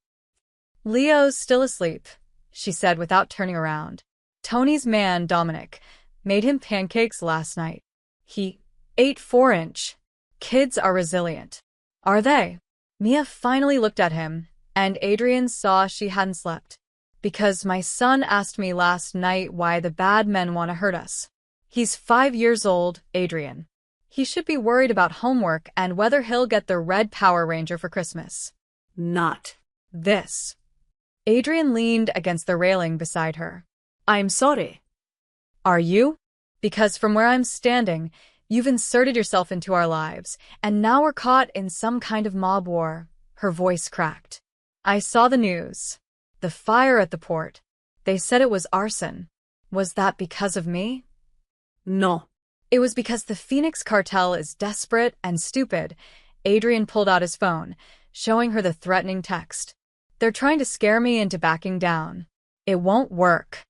Leo's still asleep, she said without turning around. Tony's man, Dominic, made him pancakes last night. He ate 4-inch. Kids are resilient. Are they? Mia finally looked at him, and Adrian saw she hadn't slept. Because my son asked me last night why the bad men want to hurt us. He's 5 years old, Adrian. He should be worried about homework and whether he'll get the red Power Ranger for Christmas. Not This. Adrian leaned against the railing beside her. I'm sorry. Are you? Because from where I'm standing, you've inserted yourself into our lives, and now we're caught in some kind of mob war. Her voice cracked. I saw the news. The fire at the port. They said it was arson. Was that because of me? No. It was because the Phoenix cartel is desperate and stupid. Adrian pulled out his phone, showing her the threatening text. They're trying to scare me into backing down. It won't work.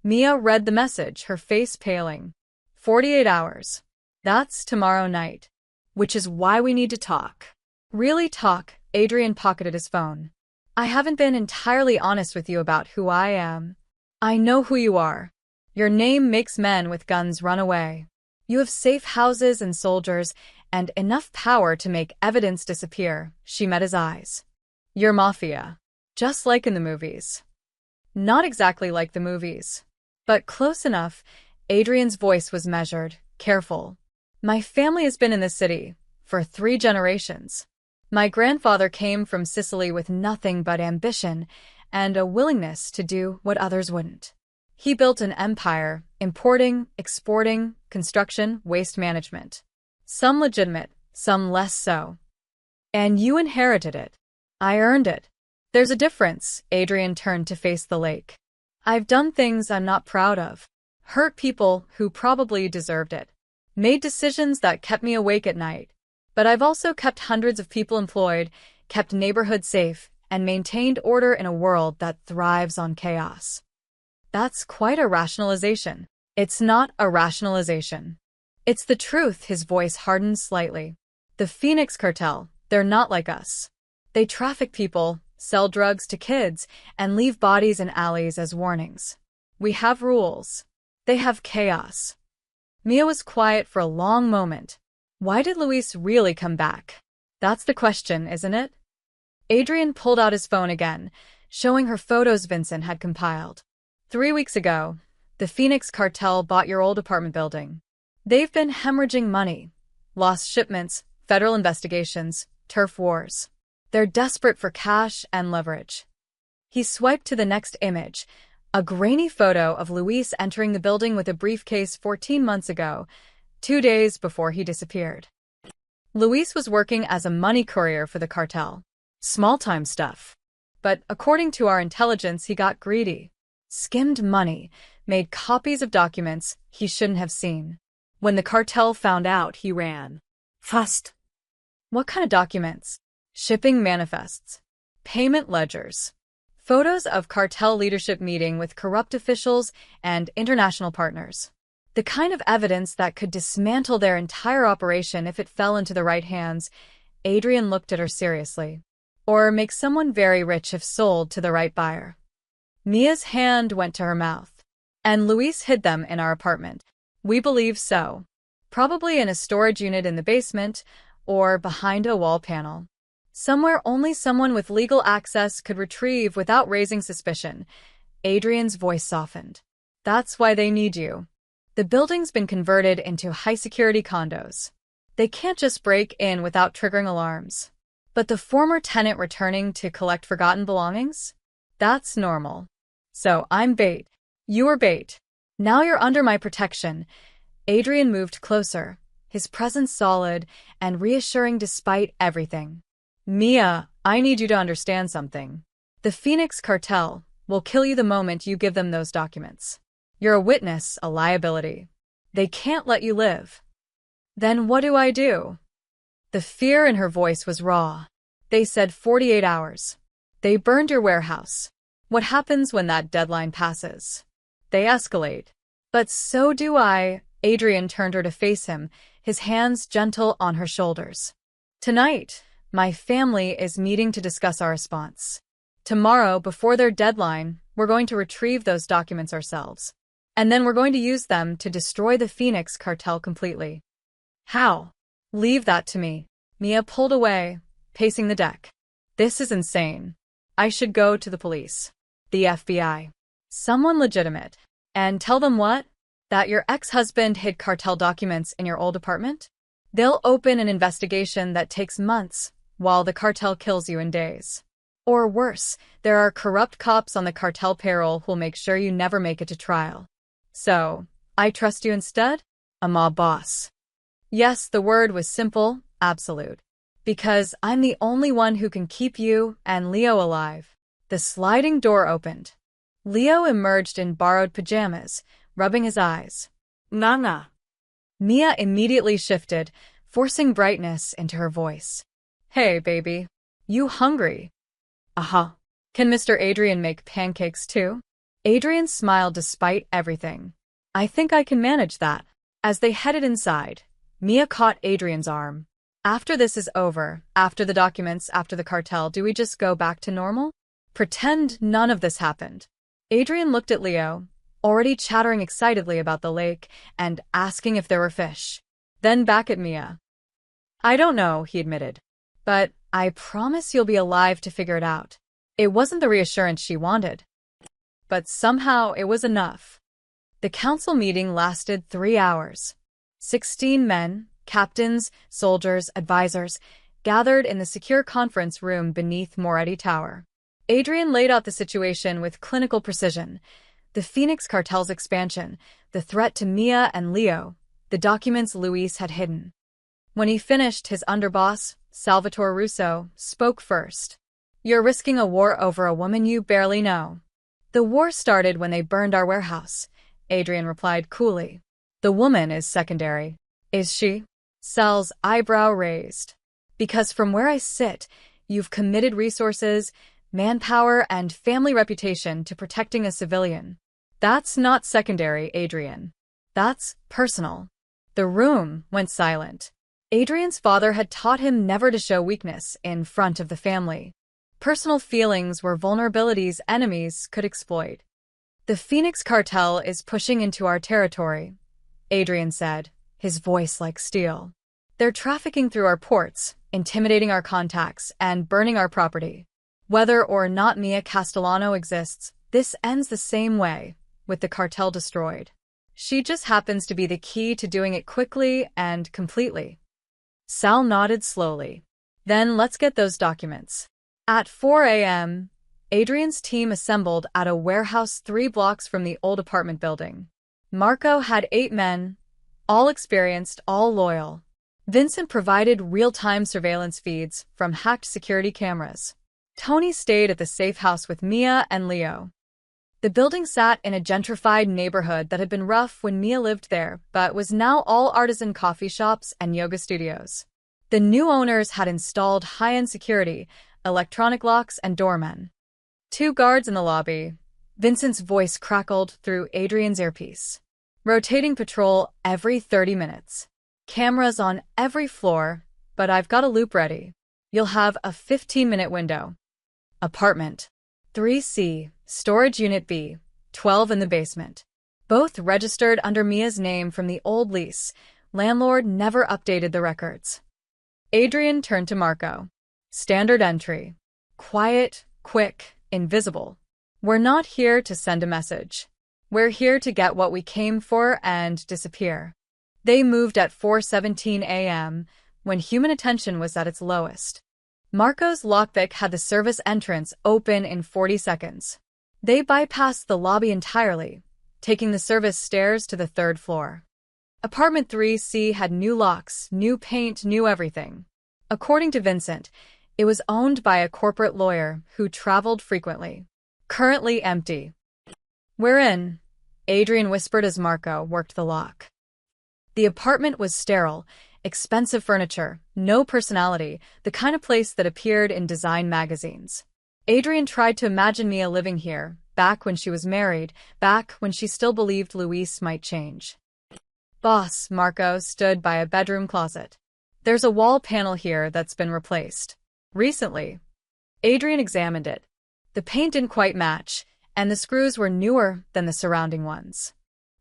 Mia read the message, her face paling. 48 hours. That's tomorrow night. Which is why we need to talk. Really talk? Adrian pocketed his phone. I haven't been entirely honest with you about who I am. I know who you are. Your name makes men with guns run away. You have safe houses and soldiers, and enough power to make evidence disappear. She met his eyes. You're Mafia. Just like in the movies. Not exactly like the movies. But close enough. Adrian's voice was measured, careful. My family has been in this city for 3 generations. My grandfather came from Sicily with nothing but ambition and a willingness to do what others wouldn't. He built an empire, importing, exporting, construction, waste management. Some legitimate, some less so. And you inherited it. I earned it. There's a difference. Adrian turned to face the lake. I've done things I'm not proud of. Hurt people who probably deserved it. Made decisions that kept me awake at night. But I've also kept hundreds of people employed, kept neighborhoods safe, and maintained order in a world that thrives on chaos. That's quite a rationalization. It's not a rationalization. It's the truth. His voice hardened slightly. The Phoenix cartel, they're not like us. They traffic people, sell drugs to kids, and leave bodies in alleys as warnings. We have rules. They have chaos. Mia was quiet for a long moment. Why did Luis really come back? That's the question, isn't it? Adrian pulled out his phone again, showing her photos Vincent had compiled. 3 weeks ago, the Phoenix cartel bought your old apartment building. They've been hemorrhaging money. Lost shipments, federal investigations, turf wars. They're desperate for cash and leverage. He swiped to the next image, a grainy photo of Luis entering the building with a briefcase 14 months ago, 2 days before he disappeared. Luis was working as a money courier for the cartel. Small-time stuff. But according to our intelligence, he got greedy. Skimmed money, made copies of documents he shouldn't have seen. When the cartel found out, he ran. Fast. What kind of documents? Shipping manifests. Payment ledgers. Photos of cartel leadership meeting with corrupt officials and international partners. The kind of evidence that could dismantle their entire operation if it fell into the right hands. Adrian looked at her seriously. Or make someone very rich if sold to the right buyer. Mia's hand went to her mouth. And Luis hid them in our apartment. We believe so. Probably in a storage unit in the basement, or behind a wall panel. Somewhere only someone with legal access could retrieve without raising suspicion. Adrian's voice softened. That's why they need you. The building's been converted into high-security condos. They can't just break in without triggering alarms. But the former tenant returning to collect forgotten belongings? That's normal. So I'm bait. You're bait. Now you're under my protection. Adrian moved closer, his presence solid and reassuring despite everything. Mia, I need you to understand something. The Phoenix cartel will kill you the moment you give them those documents. You're a witness, a liability. They can't let you live. Then what do I do? The fear in her voice was raw. They said 48 hours. They burned your warehouse. What happens when that deadline passes? They escalate. But so do I. Adrian turned her to face him, his hands gentle on her shoulders. Tonight, my family is meeting to discuss our response. Tomorrow, before their deadline, we're going to retrieve those documents ourselves. And then we're going to use them to destroy the Phoenix cartel completely. How? Leave that to me. Mia pulled away, pacing the deck. This is insane. I should go to the police. The FBI. Someone legitimate. And tell them what? That your ex-husband hid cartel documents in your old apartment? They'll open an investigation that takes months, while the cartel kills you in days. Or worse, there are corrupt cops on the cartel payroll who'll make sure you never make it to trial. So, I trust you instead? A mob boss. Yes, the word was simple, absolute. Because I'm the only one who can keep you and Leo alive. The sliding door opened. Leo emerged in borrowed pajamas, rubbing his eyes. Nana. Mia immediately shifted, forcing brightness into her voice. Hey, baby. You hungry? Uh-huh. Can Mr. Adrian make pancakes too? Adrian smiled despite everything. I think I can manage that. As they headed inside, Mia caught Adrian's arm. After this is over, after the documents, after the cartel, do we just go back to normal? Pretend none of this happened. Adrian looked at Leo, already chattering excitedly about the lake and asking if there were fish. Then back at Mia. I don't know, he admitted. But I promise you'll be alive to figure it out. It wasn't the reassurance she wanted. But somehow it was enough. The council meeting lasted 3 hours. 16 men, captains, soldiers, advisors, gathered in the secure conference room beneath Moretti Tower. Adrian laid out the situation with clinical precision. The Phoenix cartel's expansion, the threat to Mia and Leo, the documents Luis had hidden. When he finished, his underboss, Salvatore Russo, spoke first. You're risking a war over a woman you barely know. The war started when they burned our warehouse, Adrian replied coolly. The woman is secondary. Is she? Sal's eyebrow raised. Because from where I sit, you've committed resources, manpower, and family reputation to protecting a civilian. That's not secondary, Adrian. That's personal. The room went silent. Adrian's father had taught him never to show weakness in front of the family. Personal feelings were vulnerabilities enemies could exploit. The Phoenix cartel is pushing into our territory, Adrian said, his voice like steel. They're trafficking through our ports, intimidating our contacts, and burning our property. Whether or not Mia Castellano exists, this ends the same way, with the cartel destroyed. She just happens to be the key to doing it quickly and completely. Sal nodded slowly. Then let's get those documents. At 4 a.m., Adrian's team assembled at a warehouse 3 blocks from the old apartment building. Marco had 8 men, all experienced, all loyal. Vincent provided real-time surveillance feeds from hacked security cameras. Tony stayed at the safe house with Mia and Leo. The building sat in a gentrified neighborhood that had been rough when Mia lived there, but was now all artisan coffee shops and yoga studios. The new owners had installed high-end security, electronic locks, and doormen. 2 guards in the lobby. Vincent's voice crackled through Adrian's earpiece. Rotating patrol every 30 minutes. Cameras on every floor, but I've got a loop ready. You'll have a 15-minute window. Apartment 3C, Storage Unit B, 12 in the basement. Both registered under Mia's name from the old lease. Landlord never updated the records. Adrian turned to Marco. Standard entry. Quiet, quick, invisible. We're not here to send a message. We're here to get what we came for and disappear. They moved at 4:17 a.m., when human attention was at its lowest. Marco's lockpick had the service entrance open in 40 seconds. They bypassed the lobby entirely, taking the service stairs to the 3rd floor. Apartment 3C had new locks, new paint, new everything. According to Vincent, it was owned by a corporate lawyer who traveled frequently. Currently empty. "We're in," Adrian whispered as Marco worked the lock. The apartment was sterile, expensive furniture, no personality, the kind of place that appeared in design magazines. Adrian tried to imagine Mia living here, back when she was married, back when she still believed Luis might change. "Boss," Marco stood by a bedroom closet. "There's a wall panel here that's been replaced. Recently." Adrian examined it. The paint didn't quite match, and the screws were newer than the surrounding ones.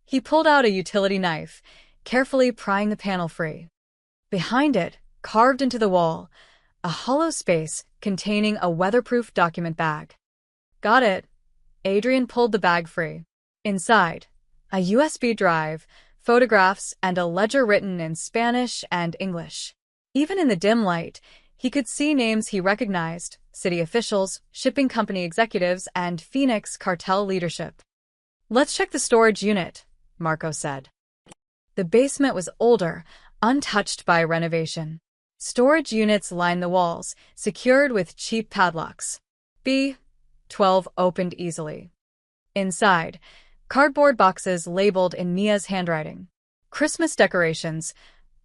He pulled out a utility knife, carefully prying the panel free. Behind it, carved into the wall, a hollow space containing a weatherproof document bag. "Got it." Adrian pulled the bag free. Inside, a USB drive, photographs, and a ledger written in Spanish and English. Even in the dim light, he could see names he recognized: city officials, shipping company executives, and Phoenix cartel leadership. "Let's check the storage unit," Marco said. The basement was older, untouched by renovation. Storage units lined the walls, secured with cheap padlocks. B12 opened easily. Inside, cardboard boxes labeled in Mia's handwriting. Christmas decorations,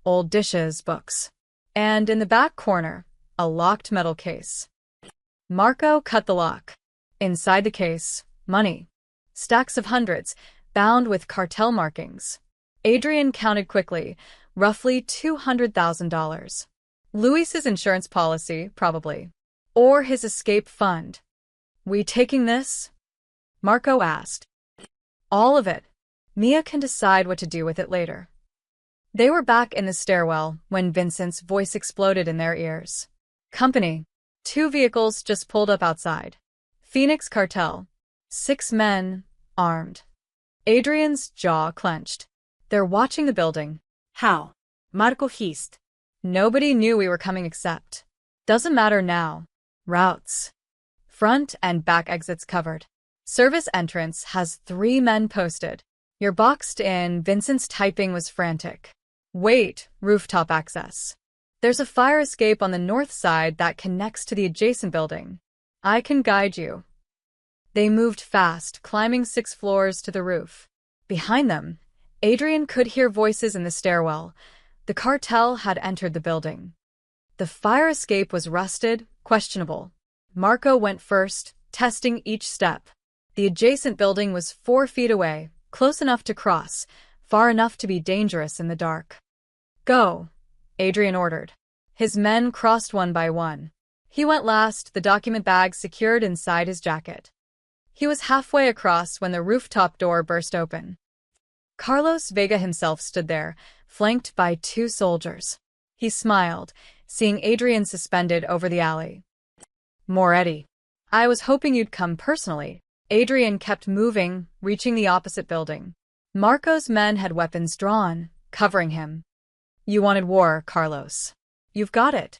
old dishes, books. And in the back corner, a locked metal case. Marco cut the lock. Inside the case, money. Stacks of hundreds, bound with cartel markings. Adrian counted quickly, roughly $200,000. Luis's insurance policy, probably. Or his escape fund. "We taking this?" Marco asked. "All of it. Mia can decide what to do with it later." They were back in the stairwell when Vincent's voice exploded in their ears. "Company." 2 vehicles just pulled up outside. "Phoenix cartel." 6 men, armed. Adrian's jaw clenched. "They're watching the building." How? Marco hissed. "Nobody knew we were coming except." "Doesn't matter now." "Routes. Front and back exits covered. Service entrance has 3 men posted. You're boxed in." Vincent's typing was frantic. "Wait, rooftop access. There's a fire escape on the north side that connects to the adjacent building. I can guide you." They moved fast, climbing 6 floors to the roof. Behind them, Adrian could hear voices in the stairwell. The cartel had entered the building. The fire escape was rusted, questionable. Marco went first, testing each step. The adjacent building was 4 feet away, close enough to cross, far enough to be dangerous in the dark. "Go," Adrian ordered. His men crossed one by one. He went last, the document bag secured inside his jacket. He was halfway across when the rooftop door burst open. Carlos Vega himself stood there, flanked by 2 soldiers. He smiled, seeing Adrian suspended over the alley. "Moretti. I was hoping you'd come personally." Adrian kept moving, reaching the opposite building. Marco's men had weapons drawn, covering him. "You wanted war, Carlos. You've got it."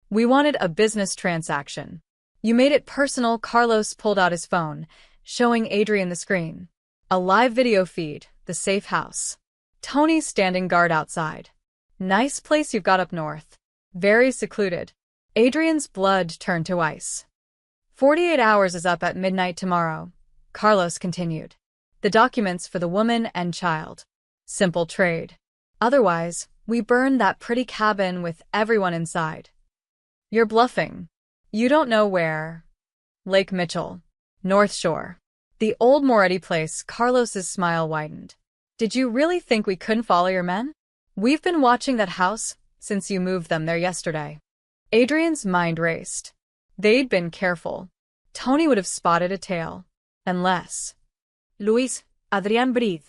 "We wanted a business transaction." "You made it personal." Carlos pulled out his phone, showing Adrian the screen. A live video feed, the safe house. Tony's standing guard outside. "Nice place you've got up north. Very secluded." Adrian's blood turned to ice. 48 hours is up at midnight tomorrow," Carlos continued. "The documents for the woman and child. Simple trade. Otherwise, we burn that pretty cabin with everyone inside." "You're bluffing. You don't know where." "Lake Mitchell. North Shore. The old Moretti place." Carlos's smile widened. "Did you really think we couldn't follow your men? We've been watching that house since you moved them there yesterday." Adrian's mind raced. They'd been careful. Tony would have spotted a tail. Unless... Luis, Adrian, breathe.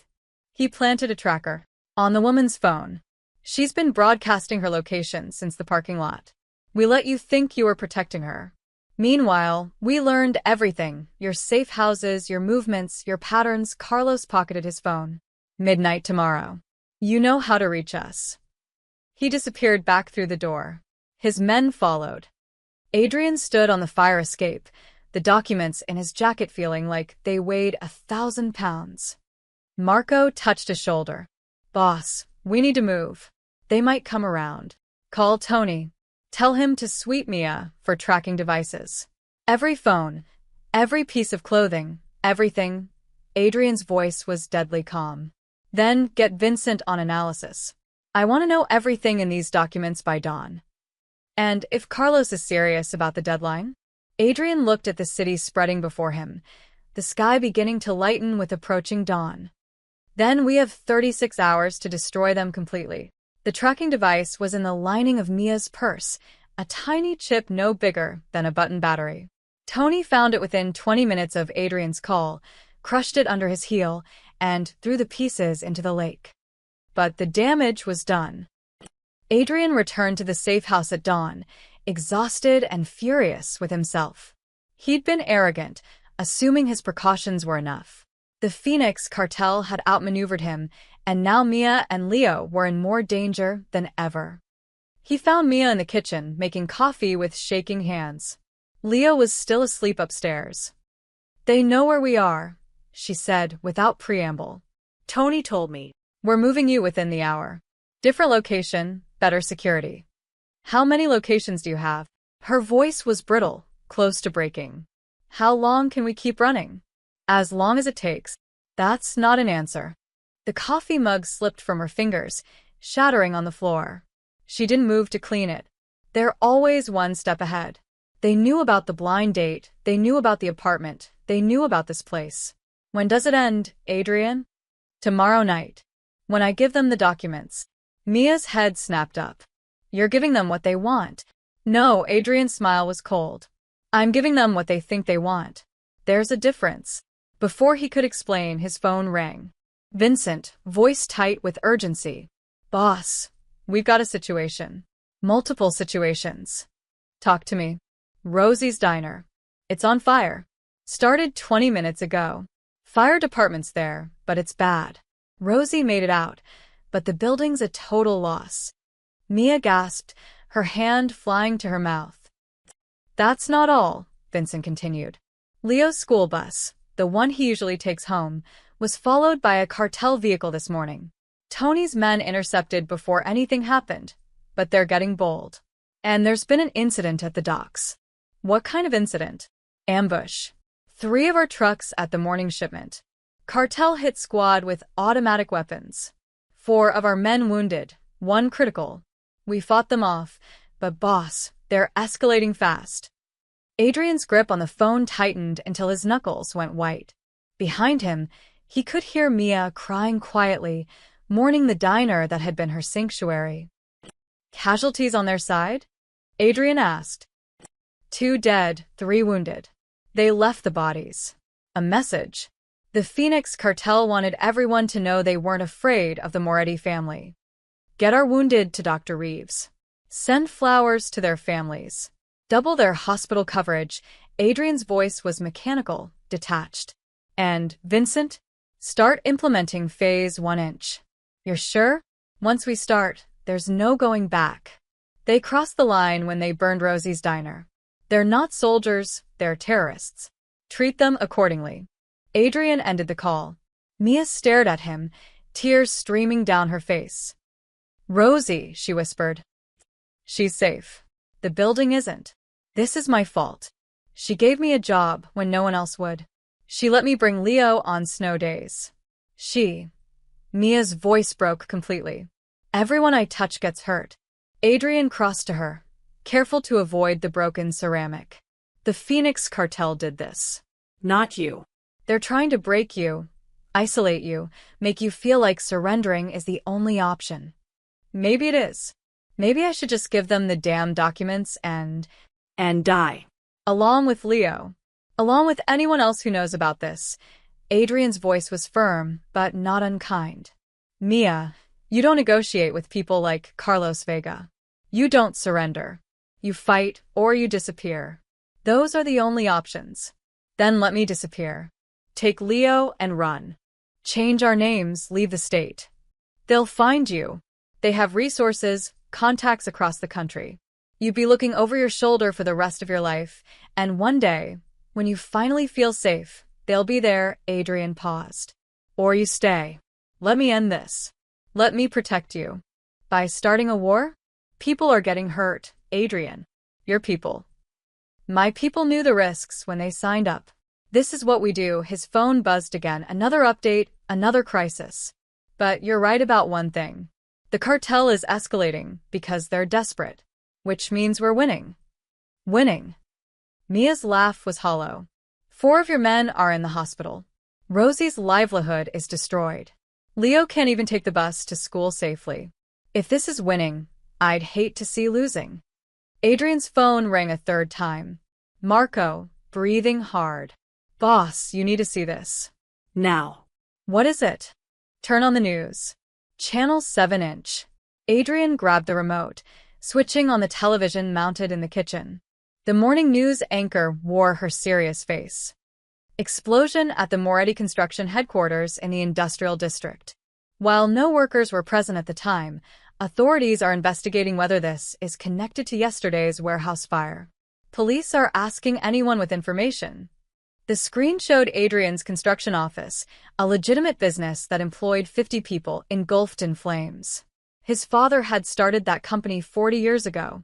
He planted a tracker on the woman's phone. "She's been broadcasting her location since the parking lot. We let you think you were protecting her. Meanwhile, we learned everything. Your safe houses, your movements, your patterns." Carlos pocketed his phone. "Midnight tomorrow. You know how to reach us." He disappeared back through the door. His men followed. Adrian stood on the fire escape, the documents in his jacket feeling like they weighed 1,000 pounds. Marco touched his shoulder. "Boss, We need to move. They might come around. Call Tony. Tell him to sweep Mia for tracking devices. Every phone, every piece of clothing, everything. Adrian's voice was deadly calm. Then get Vincent on analysis. I want to know everything in these documents by dawn. And if Carlos is serious about the deadline? Adrian looked at the city spreading before him, the sky beginning to lighten with approaching dawn. Then we have 36 hours to destroy them completely. The tracking device was in the lining of Mia's purse, a tiny chip no bigger than a button battery. Tony found it within 20 minutes of Adrian's call, crushed it under his heel, and threw the pieces into the lake. But the damage was done. Adrian returned to the safe house at dawn, exhausted and furious with himself. He'd been arrogant, assuming his precautions were enough. The Phoenix cartel had outmaneuvered him, and now Mia and Leo were in more danger than ever. He found Mia in the kitchen, making coffee with shaking hands. Leo was still asleep upstairs. They know where we are, she said without preamble. Tony told me. We're moving you within the hour. Different location, better security. How many locations do you have? Her voice was brittle, close to breaking. How long can we keep running? As long as it takes. That's not an answer. The coffee mug slipped from her fingers, shattering on the floor. She didn't move to clean it. They're always one step ahead. They knew about the blind date, they knew about the apartment, they knew about this place. When does it end, Adrian? Tomorrow night. When I give them the documents. Mia's head snapped up. You're giving them what they want. No, Adrian's smile was cold. I'm giving them what they think they want. There's a difference. Before he could explain, his phone rang. Vincent, voice tight with urgency. Boss, we've got a situation. Multiple situations. Talk to me. Rosie's diner. It's on fire. Started 20 minutes ago. Fire department's there, but it's bad. Rosie made it out, but the building's a total loss. Mia gasped, her hand flying to her mouth. That's not all, Vincent continued. Leo's school bus, the one he usually takes home, was followed by a cartel vehicle this morning. Tony's men intercepted before anything happened, but they're getting bold. And there's been an incident at the docks. What kind of incident? Ambush. 3 of our trucks at the morning shipment. Cartel hit squad with automatic weapons. 4 of our men wounded, 1 critical. We fought them off, but boss, they're escalating fast. Adrian's grip on the phone tightened until his knuckles went white. Behind him, he could hear Mia crying quietly, mourning the diner that had been her sanctuary. Casualties on their side? Adrian asked. 2 dead, 3 wounded. They left the bodies. A message. The Phoenix cartel wanted everyone to know they weren't afraid of the Moretti family. Get our wounded to Dr. Reeves. Send flowers to their families. Double their hospital coverage. Adrian's voice was mechanical, detached. And, Vincent? Start implementing phase 1 inch. You're sure? Once we start, there's no going back. They crossed the line when they burned Rosie's diner. They're not soldiers, they're terrorists. Treat them accordingly. Adrian ended the call. Mia stared at him, tears streaming down her face. Rosie, she whispered. She's safe. The building isn't. This is my fault. She gave me a job when no one else would. She let me bring Leo on snow days. Mia's voice broke completely. Everyone I touch gets hurt. Adrian crossed to her, careful to avoid the broken ceramic. The Phoenix cartel did this. Not you. They're trying to break you, isolate you, make you feel like surrendering is the only option. Maybe it is. Maybe I should just give them the damn documents and die. Along with Leo. Along with anyone else who knows about this. Adrian's voice was firm, but not unkind. Mia, you don't negotiate with people like Carlos Vega. You don't surrender. You fight or you disappear. Those are the only options. Then let me disappear. Take Leo and run. Change our names, leave the state. They'll find you. They have resources, contacts across the country. You'd be looking over your shoulder for the rest of your life, and one day, when you finally feel safe, they'll be there. Adrian paused. Or you stay. Let me end this. Let me protect you. By starting a war? People are getting hurt, Adrian. Your people. My people knew the risks when they signed up. This is what we do. His phone buzzed again. Another update, another crisis. But you're right about one thing. The cartel is escalating because they're desperate. Which means we're winning. Winning. Mia's laugh was hollow. 4 of your men are in the hospital. Rosie's livelihood is destroyed. Leo can't even take the bus to school safely. If this is winning, I'd hate to see losing. Adrian's phone rang a third time. Marco, breathing hard. Boss, you need to see this. Now. What is it? Turn on the news. Channel 7-inch. Adrian grabbed the remote, switching on the television mounted in the kitchen. The morning news anchor wore her serious face. Explosion at the Moretti construction headquarters in the industrial district. While no workers were present at the time, authorities are investigating whether this is connected to yesterday's warehouse fire. Police are asking anyone with information. The screen showed Adrian's construction office, a legitimate business that employed 50 people, engulfed in flames. His father had started that company 40 years ago.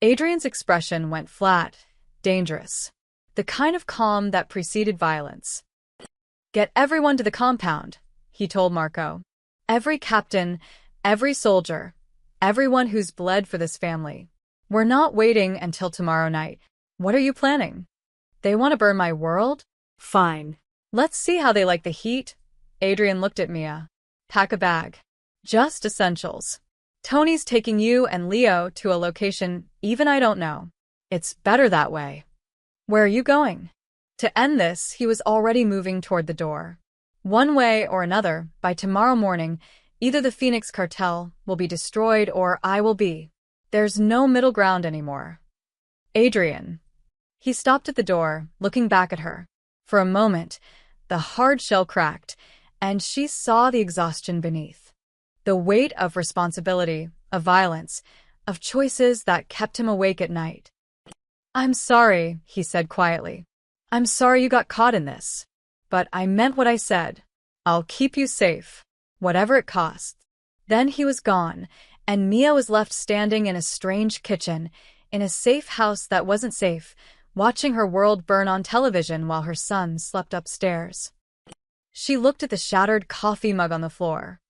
Adrian's expression went flat, dangerous. The kind of calm that preceded violence. Get everyone to the compound, he told Marco. Every captain, every soldier, everyone who's bled for this family. We're not waiting until tomorrow night. What are you planning? They want to burn my world? Fine. Let's see how they like the heat. Adrian looked at Mia. Pack a bag. Just essentials. Tony's taking you and Leo to a location even I don't know. It's better that way. Where are you going? To end this, he was already moving toward the door. One way or another, by tomorrow morning, either the Phoenix cartel will be destroyed or I will be. There's no middle ground anymore. Adrian. He stopped at the door, looking back at her. For a moment, the hard shell cracked, and she saw the exhaustion beneath. The weight of responsibility, of violence, of choices that kept him awake at night. I'm sorry, he said quietly. I'm sorry you got caught in this. But I meant what I said. I'll keep you safe, whatever it costs. Then he was gone, and Mia was left standing in a strange kitchen, in a safe house that wasn't safe, watching her world burn on television while her son slept upstairs. She looked at the shattered coffee mug on the floor.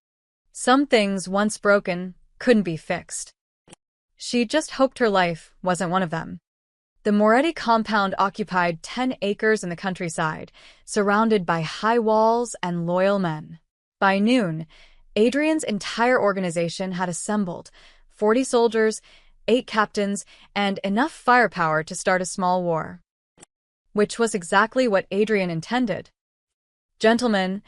Some things, once broken, couldn't be fixed. She just hoped her life wasn't one of them. The Moretti compound occupied 10 acres in the countryside, surrounded by high walls and loyal men. By noon, Adrian's entire organization had assembled, 40 soldiers, 8 captains, and enough firepower to start a small war. Which was exactly what Adrian intended. Gentlemen,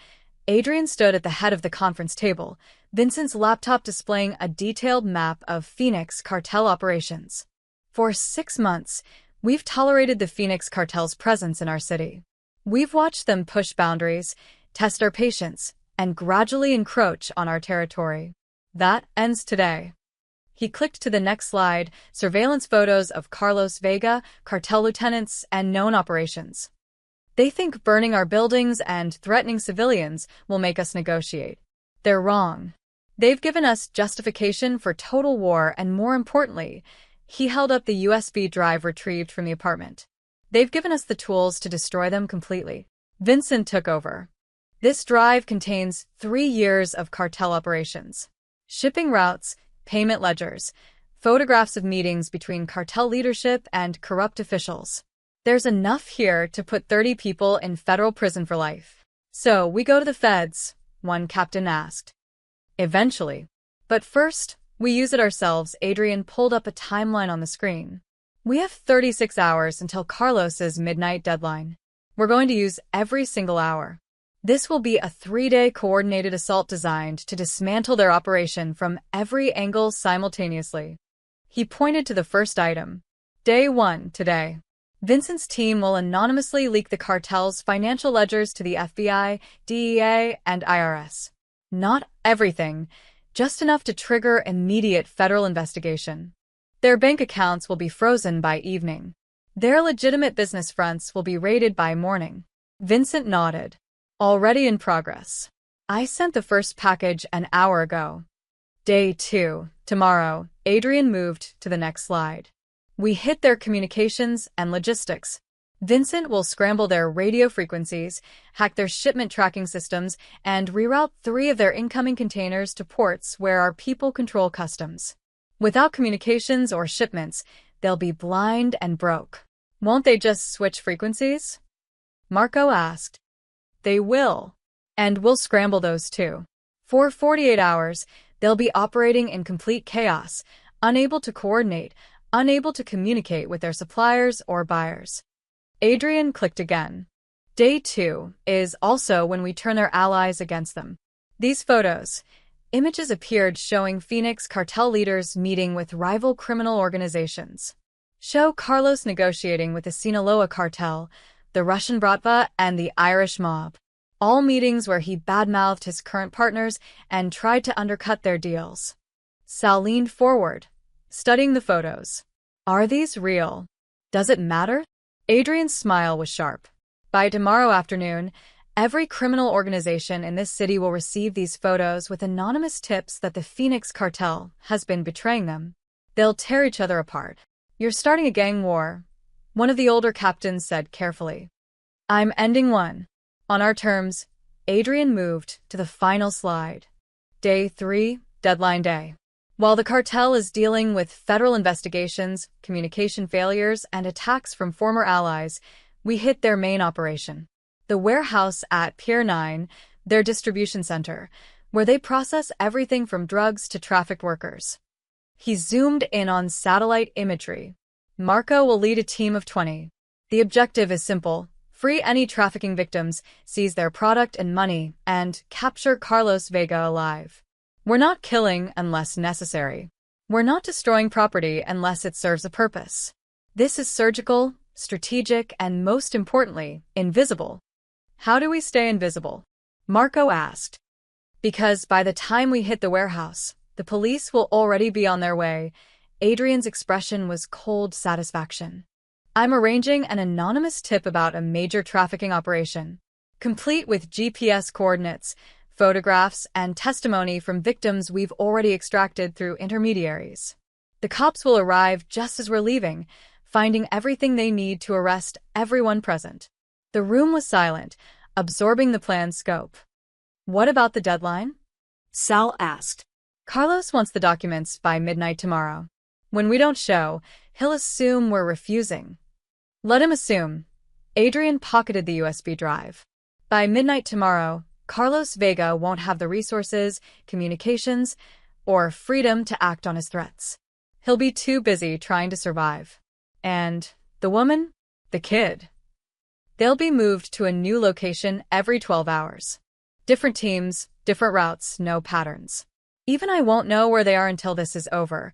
Adrian stood at the head of the conference table, Vincent's laptop displaying a detailed map of Phoenix cartel operations. For 6 months, we've tolerated the Phoenix cartel's presence in our city. We've watched them push boundaries, test our patience, and gradually encroach on our territory. That ends today. He clicked to the next slide, surveillance photos of Carlos Vega, cartel lieutenants, and known operations. They think burning our buildings and threatening civilians will make us negotiate. They're wrong. They've given us justification for total war, and more importantly, he held up the USB drive retrieved from the apartment. They've given us the tools to destroy them completely. Vincent took over. This drive contains 3 years of cartel operations. Shipping routes, payment ledgers, photographs of meetings between cartel leadership and corrupt officials. There's enough here to put 30 people in federal prison for life. So we go to the feds, one captain asked. Eventually. But first, we use it ourselves. Adrian pulled up a timeline on the screen. We have 36 hours until Carlos's midnight deadline. We're going to use every single hour. This will be a 3-day coordinated assault designed to dismantle their operation from every angle simultaneously. He pointed to the first item. Day 1, today. Vincent's team will anonymously leak the cartel's financial ledgers to the FBI, DEA, and IRS. Not everything, just enough to trigger immediate federal investigation. Their bank accounts will be frozen by evening. Their legitimate business fronts will be raided by morning. Vincent nodded. Already in progress. I sent the first package an hour ago. Day 2, tomorrow, Adrian moved to the next slide. We hit their communications and logistics. Vincent will scramble their radio frequencies, hack their shipment tracking systems, and reroute 3 of their incoming containers to ports where our people control customs. Without communications or shipments, they'll be blind and broke. Won't they just switch frequencies? Marco asked. They will. And we'll scramble those too. For 48 hours, they'll be operating in complete chaos, unable to coordinate, unable to communicate with their suppliers or buyers. Adrian clicked again. Day 2 is also when we turn their allies against them. These photos, images appeared showing Phoenix cartel leaders meeting with rival criminal organizations. Show Carlos negotiating with the Sinaloa cartel, the Russian Bratva, and the Irish mob. All meetings where he badmouthed his current partners and tried to undercut their deals. Sal leaned forward, studying the photos. Are these real? Does it matter? Adrian's smile was sharp. By tomorrow afternoon, every criminal organization in this city will receive these photos with anonymous tips that the Phoenix cartel has been betraying them. They'll tear each other apart. You're starting a gang war, one of the older captains said carefully. I'm ending one. On our terms, Adrian moved to the final slide. Day 3, deadline day. While the cartel is dealing with federal investigations, communication failures, and attacks from former allies, we hit their main operation. The warehouse at Pier 9, their distribution center, where they process everything from drugs to trafficked workers. He zoomed in on satellite imagery. Marco will lead a team of 20. The objective is simple. Free any trafficking victims, seize their product and money, and capture Carlos Vega alive. We're not killing unless necessary. We're not destroying property unless it serves a purpose. This is surgical, strategic, and most importantly, invisible. How do we stay invisible? Marco asked. Because by the time we hit the warehouse, the police will already be on their way. Adrian's expression was cold satisfaction. I'm arranging an anonymous tip about a major trafficking operation, complete with GPS coordinates, photographs, and testimony from victims we've already extracted through intermediaries. The cops will arrive just as we're leaving, finding everything they need to arrest everyone present. The room was silent, absorbing the plan's scope. What about the deadline? Sal asked. Carlos wants the documents by midnight tomorrow. When we don't show, he'll assume we're refusing. Let him assume. Adrian pocketed the USB drive. By midnight tomorrow, Carlos Vega won't have the resources, communications, or freedom to act on his threats. He'll be too busy trying to survive. And the woman? The kid? They'll be moved to a new location every 12 hours. Different teams, different routes, no patterns. Even I won't know where they are until this is over.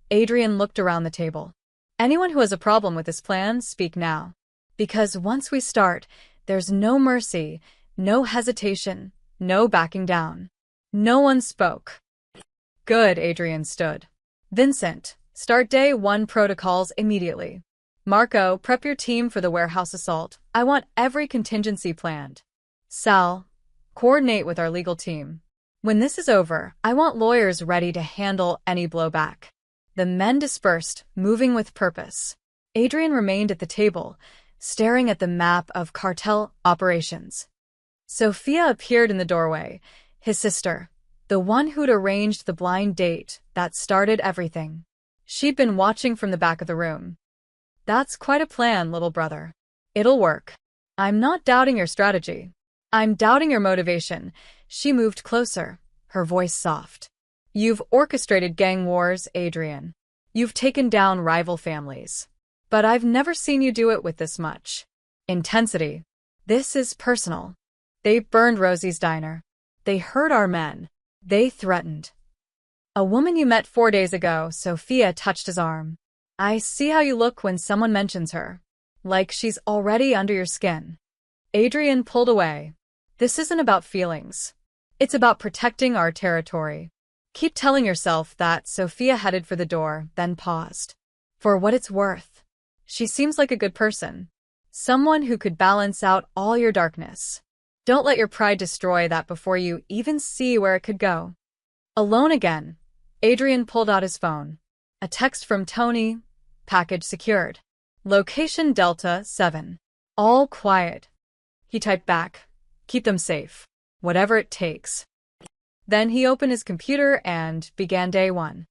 Adrian looked around the table. Anyone who has a problem with this plan, speak now. Because once we start, there's no mercy, no hesitation, no backing down. No one spoke. Good, Adrian stood. Vincent, start day 1 protocols immediately. Marco, prep your team for the warehouse assault. I want every contingency planned. Sal, coordinate with our legal team. When this is over, I want lawyers ready to handle any blowback. The men dispersed, moving with purpose. Adrian remained at the table, staring at the map of cartel operations. Sophia appeared in the doorway, his sister, the one who'd arranged the blind date that started everything. She'd been watching from the back of the room. That's quite a plan, little brother. It'll work. I'm not doubting your strategy. I'm doubting your motivation. She moved closer, her voice soft. You've orchestrated gang wars, Adrian. You've taken down rival families. But I've never seen you do it with this much intensity. This is personal. They burned Rosie's diner. They hurt our men. They threatened. A woman you met 4 days ago, Sophia touched his arm. I see how you look when someone mentions her. Like she's already under your skin. Adrian pulled away. This isn't about feelings. It's about protecting our territory. Keep telling yourself that. Sophia headed for the door, then paused. For what it's worth. She seems like a good person. Someone who could balance out all your darkness. Don't let your pride destroy that before you even see where it could go. Alone again, Adrian pulled out his phone. A text from Tony, package secured. Location Delta 7. All quiet. He typed back, keep them safe, whatever it takes. Then he opened his computer and began day one.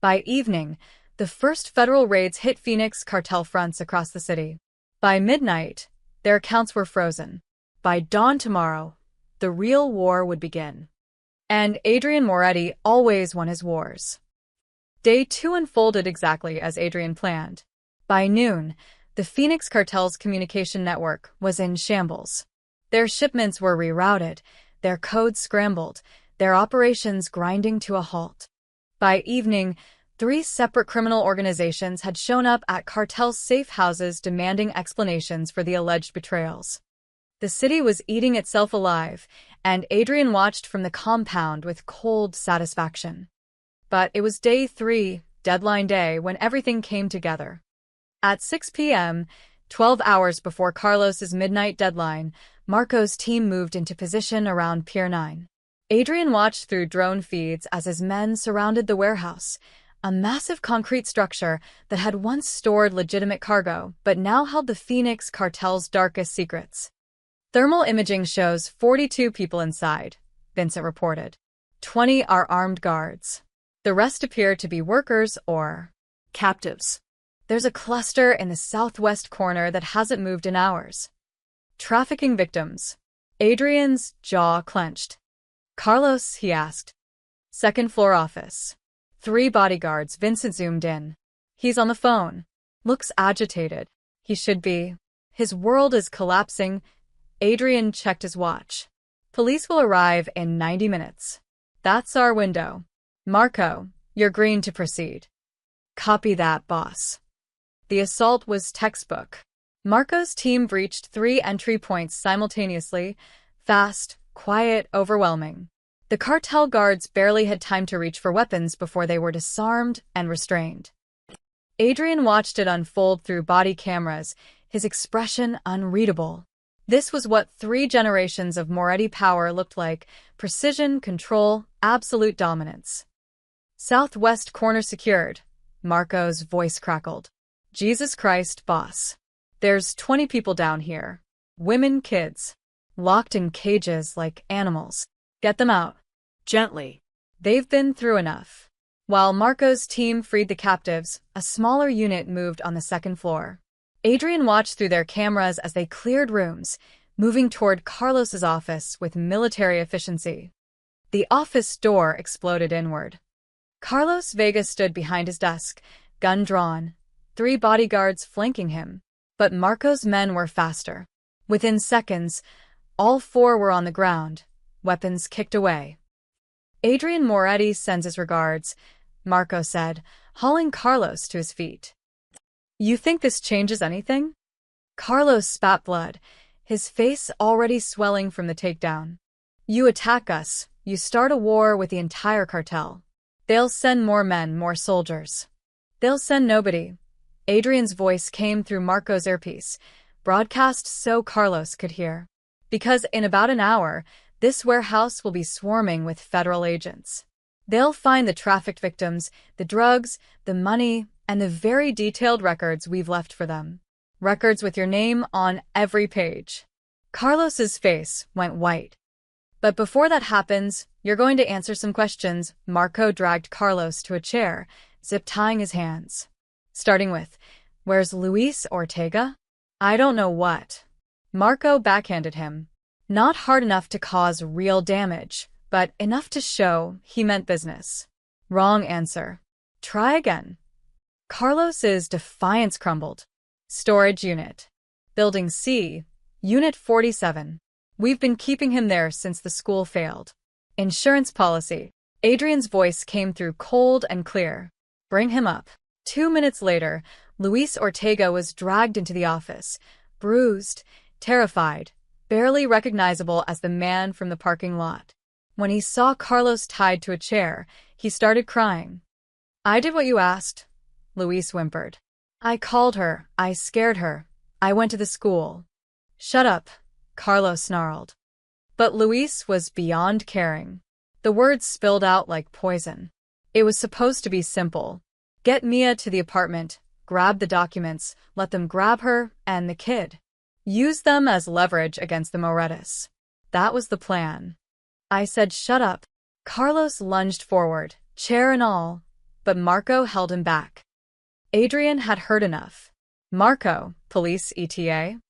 By evening, the first federal raids hit Phoenix cartel fronts across the city. By midnight, their accounts were frozen. By dawn tomorrow, the real war would begin. And Adrian Moretti always won his wars. Day 2 unfolded exactly as Adrian planned. By noon, the Phoenix cartel's communication network was in shambles. Their shipments were rerouted, their codes scrambled, their operations grinding to a halt. By evening, 3 separate criminal organizations had shown up at cartel's safe houses demanding explanations for the alleged betrayals. The city was eating itself alive, and Adrian watched from the compound with cold satisfaction. But it was day 3, deadline day, when everything came together. At 6 p.m., 12 hours before Carlos's midnight deadline, Marco's team moved into position around Pier 9. Adrian watched through drone feeds as his men surrounded the warehouse, a massive concrete structure that had once stored legitimate cargo but now held the Phoenix cartel's darkest secrets. Thermal imaging shows 42 people inside, Vincent reported. 20 are armed guards. The rest appear to be workers or Captives. There's a cluster in the southwest corner that hasn't moved in hours. Trafficking victims. Adrian's jaw clenched. Carlos, he asked. Second floor office. 3 bodyguards. Vincent zoomed in. He's on the phone. Looks agitated. He should be. His world is collapsing. Adrian checked his watch. Police will arrive in 90 minutes. That's our window. Marco, you're green to proceed. Copy that, boss. The assault was textbook. Marco's team breached 3 entry points simultaneously, fast, quiet, overwhelming. The cartel guards barely had time to reach for weapons before they were disarmed and restrained. Adrian watched it unfold through body cameras, his expression unreadable. This was what 3 generations of Moretti power looked like: precision, control, absolute dominance. Southwest corner secured. Marco's voice crackled. Jesus Christ, boss. There's 20 people down here. Women, kids. Locked in cages like animals. Get them out. Gently. They've been through enough. While Marco's team freed the captives, a smaller unit moved on the second floor. Adrian watched through their cameras as they cleared rooms, moving toward Carlos's office with military efficiency. The office door exploded inward. Carlos Vega stood behind his desk, gun drawn, 3 bodyguards flanking him. But Marco's men were faster. Within seconds, all 4 were on the ground, weapons kicked away. Adrian Moretti sends his regards, Marco said, hauling Carlos to his feet. You think this changes anything? Carlos spat blood, his face already swelling from the takedown. You attack us, you start a war with the entire cartel. They'll send more men, more soldiers. They'll send nobody. Adrian's voice came through Marco's earpiece, broadcast so Carlos could hear. Because in about an hour, this warehouse will be swarming with federal agents. They'll find the trafficked victims, the drugs, the money, and the very detailed records we've left for them. Records with your name on every page. Carlos's face went white. But before that happens, you're going to answer some questions. Marco dragged Carlos to a chair, zip-tying his hands. Starting with, where's Luis Ortega? I don't know what. Marco backhanded him. Not hard enough to cause real damage, but enough to show he meant business. Wrong answer. Try again. Carlos's defiance crumbled. Storage unit. Building C, Unit 47. We've been keeping him there since the school failed. Insurance policy. Adrian's voice came through cold and clear. Bring him up. 2 minutes later, Luis Ortega was dragged into the office, bruised, terrified, barely recognizable as the man from the parking lot. When he saw Carlos tied to a chair, he started crying. I did what you asked, Luis whimpered. I called her, I scared her, I went to the school. Shut up, Carlos snarled. But Luis was beyond caring. The words spilled out like poison. It was supposed to be simple. Get Mia to the apartment, grab the documents, let them grab her and the kid. Use them as leverage against the Moretus. That was the plan. I said, shut up. Carlos lunged forward, chair and all, but Marco held him back. Adrian had heard enough. Marco, police ETA?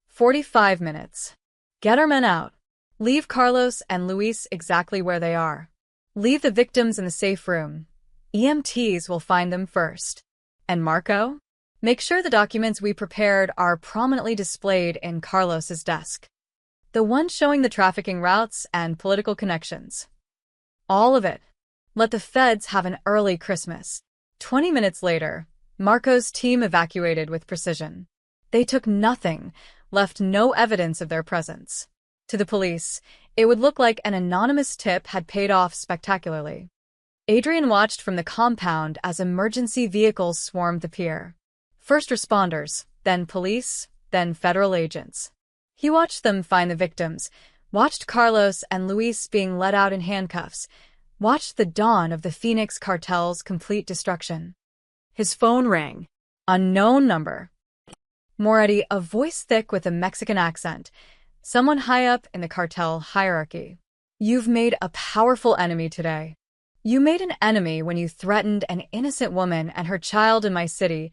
45 minutes. Get our men out. Leave Carlos and Luis exactly where they are. Leave the victims in the safe room. EMTs will find them first. And Marco? Make sure the documents we prepared are prominently displayed in Carlos's desk. The one showing the trafficking routes and political connections. All of it. Let the feds have an early Christmas. 20 minutes later, Marco's team evacuated with precision. They took nothing, left no evidence of their presence. To the police, it would look like an anonymous tip had paid off spectacularly. Adrian watched from the compound as emergency vehicles swarmed the pier. First responders, then police, then federal agents. He watched them find the victims, watched Carlos and Luis being let out in handcuffs, watched the dawn of the Phoenix cartel's complete destruction. His phone rang. Unknown number. Moretti, a voice thick with a Mexican accent. Someone high up in the cartel hierarchy. You've made a powerful enemy today. You made an enemy when you threatened an innocent woman and her child in my city.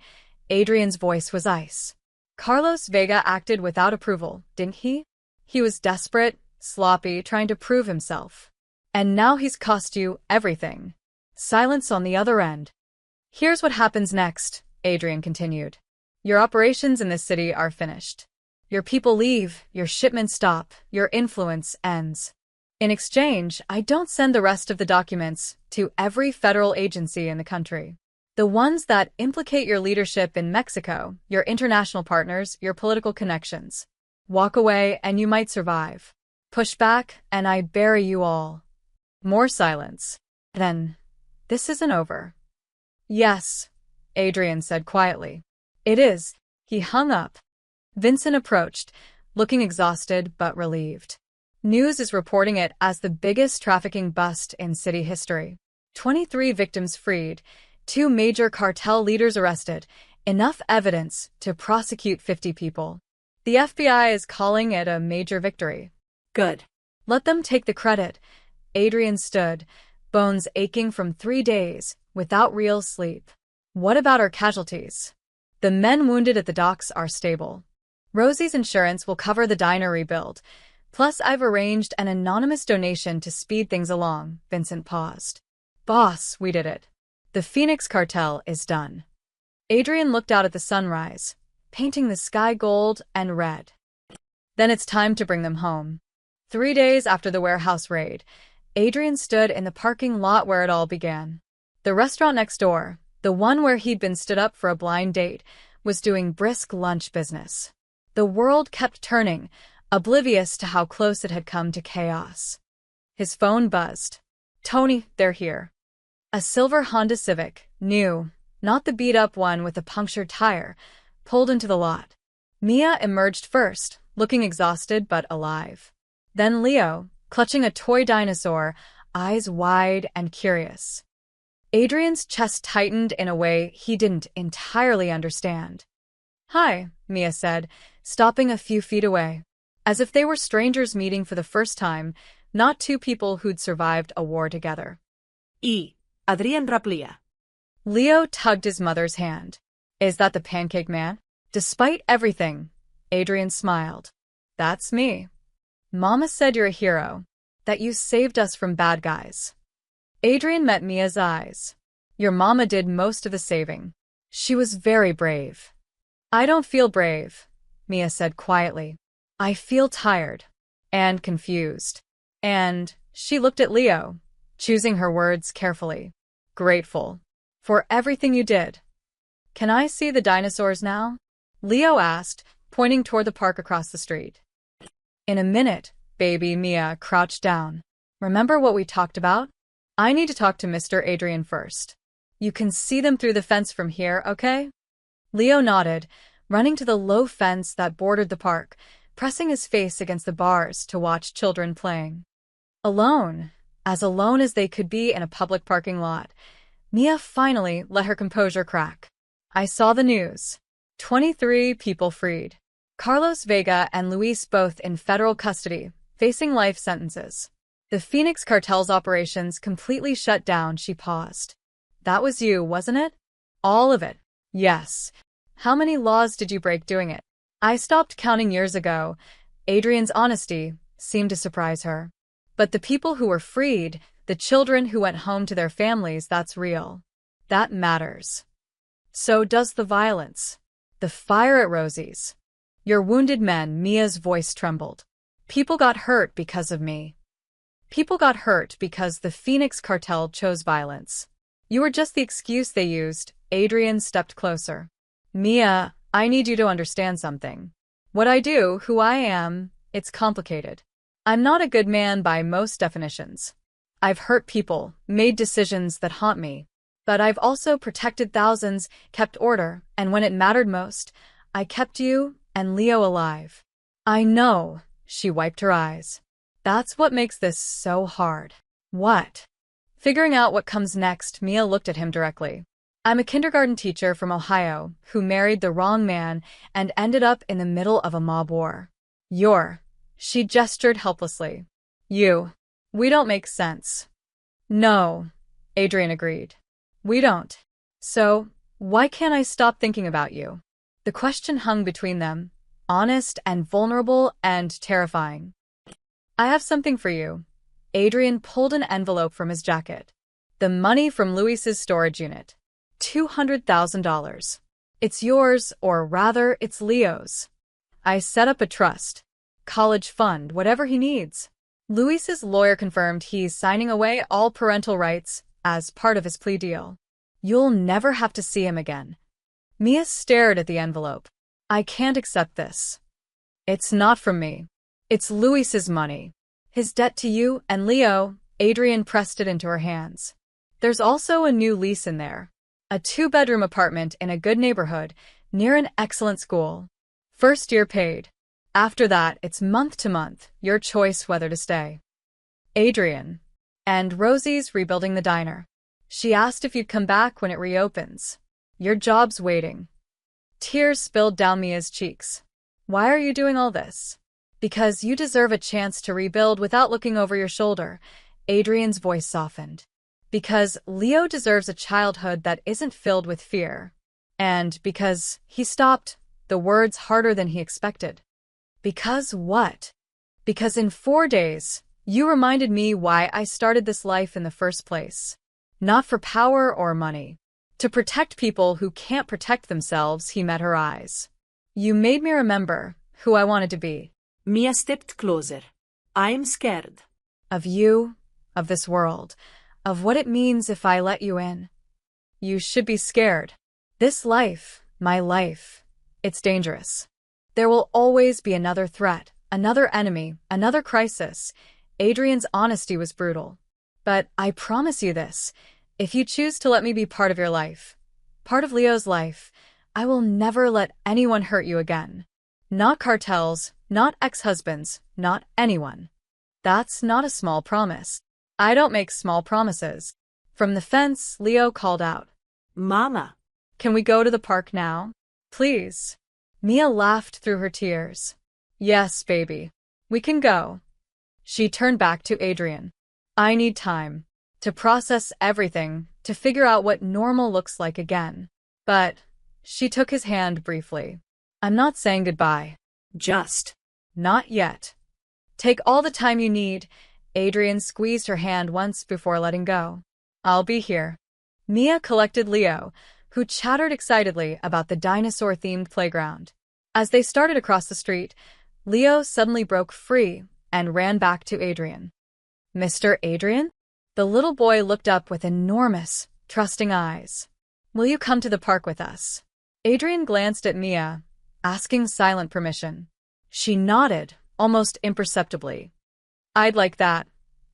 Adrian's voice was ice. Carlos Vega acted without approval, didn't he? He was desperate, sloppy, trying to prove himself. And now he's cost you everything. Silence on the other end. Here's what happens next, Adrian continued. Your operations in this city are finished. Your people leave, your shipments stop, your influence ends. In exchange, I don't send the rest of the documents to every federal agency in the country. The ones that implicate your leadership in Mexico, your international partners, your political connections. Walk away and you might survive. Push back and I bury you all. More silence. Then, this isn't over. Yes, Adrian said quietly. It is. He hung up. Vincent approached, looking exhausted but relieved. News is reporting it as the biggest trafficking bust in city history. 23 victims freed, 2 major cartel leaders arrested, enough evidence to prosecute 50 people. The FBI is calling it a major victory. Good. Let them take the credit. Adrian stood, bones aching from 3 days, without real sleep. What about our casualties? The men wounded at the docks are stable. Rosie's insurance will cover the diner rebuild. Plus, I've arranged an anonymous donation to speed things along. Vincent paused. Boss, we did it. The Phoenix cartel is done. Adrian looked out at the sunrise, painting the sky gold and red. Then it's time to bring them home. 3 days after the warehouse raid, Adrian stood in the parking lot where it all began. The restaurant next door, the one where he'd been stood up for a blind date, was doing brisk lunch business. The world kept turning, oblivious to how close it had come to chaos. His phone buzzed. Tony, they're here. A silver Honda Civic, new, not the beat-up one with a punctured tire, pulled into the lot. Mia emerged first, looking exhausted but alive. Then Leo, clutching a toy dinosaur, eyes wide and curious. Adrian's chest tightened in a way he didn't entirely understand. Hi, Mia said, stopping a few feet away. As if they were strangers meeting for the first time, not 2 people who'd survived a war together. Adrian Raplia. Leo tugged his mother's hand. Is that the pancake man? Despite everything, Adrian smiled. That's me. Mama said you're a hero, that you saved us from bad guys. Adrian met Mia's eyes. Your mama did most of the saving. She was very brave. I don't feel brave, Mia said quietly. I feel tired. And confused. And, she looked at Leo, choosing her words carefully. Grateful. For everything you did. Can I see the dinosaurs now? Leo asked, pointing toward the park across the street. In a minute, baby. Mia crouched down. Remember what we talked about? I need to talk to Mr. Adrian first. You can see them through the fence from here, okay? Leo nodded, running to the low fence that bordered the park, pressing his face against the bars to watch children playing. Alone as they could be in a public parking lot, Mia finally let her composure crack. I saw the news. 23 people freed. Carlos Vega and Luis both in federal custody, facing life sentences. The Phoenix cartel's operations completely shut down. She paused. That was you, wasn't it? All of it. Yes. How many laws did you break doing it? I stopped counting years ago. Adrian's honesty seemed to surprise her. But the people who were freed, the children who went home to their families, that's real. That matters. So does the violence. The fire at Rosie's. Your wounded men, Mia's voice trembled. People got hurt because of me. People got hurt because the Phoenix cartel chose violence. You were just the excuse they used. Adrian stepped closer. Mia, I need you to understand something. What I do, who I am, it's complicated. I'm not a good man by most definitions. I've hurt people, made decisions that haunt me. But I've also protected thousands, kept order, and when it mattered most, I kept you and Leo alive. I know, she wiped her eyes. That's what makes this so hard. What? Figuring out what comes next, Mia looked at him directly. I'm a kindergarten teacher from Ohio who married the wrong man and ended up in the middle of a mob war. She gestured helplessly. We don't make sense. No, Adrian agreed. We don't. So, why can't I stop thinking about you? The question hung between them, honest and vulnerable and terrifying. I have something for you. Adrian pulled an envelope from his jacket. The money from Luis's storage unit. $200,000. It's yours, or rather, it's Leo's. I set up a trust. College fund, whatever he needs. Luis's lawyer confirmed he's signing away all parental rights as part of his plea deal. You'll never have to see him again. Mia stared at the envelope. I can't accept this. It's not from me. It's Luis's money. His debt to you and Leo. Adrian pressed it into her hands. There's also a new lease in there. A 2-bedroom apartment in a good neighborhood, near an excellent school. First year paid. After that, it's month to month, your choice whether to stay. Adrian. And Rosie's rebuilding the diner. She asked if you'd come back when it reopens. Your job's waiting. Tears spilled down Mia's cheeks. Why are you doing all this? Because you deserve a chance to rebuild without looking over your shoulder. Adrian's voice softened. Because Leo deserves a childhood that isn't filled with fear. And because he stopped, the words harder than he expected. Because what? Because in 4 days, you reminded me why I started this life in the first place. Not for power or money. To protect people who can't protect themselves. He met her eyes. You made me remember who I wanted to be. Mia stepped closer. I'm scared. Of you, of this world, of what it means if I let you in. You should be scared. This life, my life, it's dangerous. There will always be another threat, another enemy, another crisis. Adrian's honesty was brutal. But I promise you this, if you choose to let me be part of your life, part of Leo's life, I will never let anyone hurt you again. Not cartels, not ex-husbands, not anyone. That's not a small promise. I don't make small promises. From the fence, Leo called out. Mama. Can we go to the park now? Please. Mia laughed through her tears. Yes, baby. We can go. She turned back to Adrian. I need time. To process everything, to figure out what normal looks like again. But, she took his hand briefly. I'm not saying goodbye. Just. Not yet. Take all the time you need. Adrian squeezed her hand once before letting go. I'll be here. Mia collected Leo, who chattered excitedly about the dinosaur-themed playground. As they started across the street, Leo suddenly broke free and ran back to Adrian. Mr. Adrian? The little boy looked up with enormous, trusting eyes. Will you come to the park with us? Adrian glanced at Mia, asking silent permission. She nodded, almost imperceptibly. I'd like that,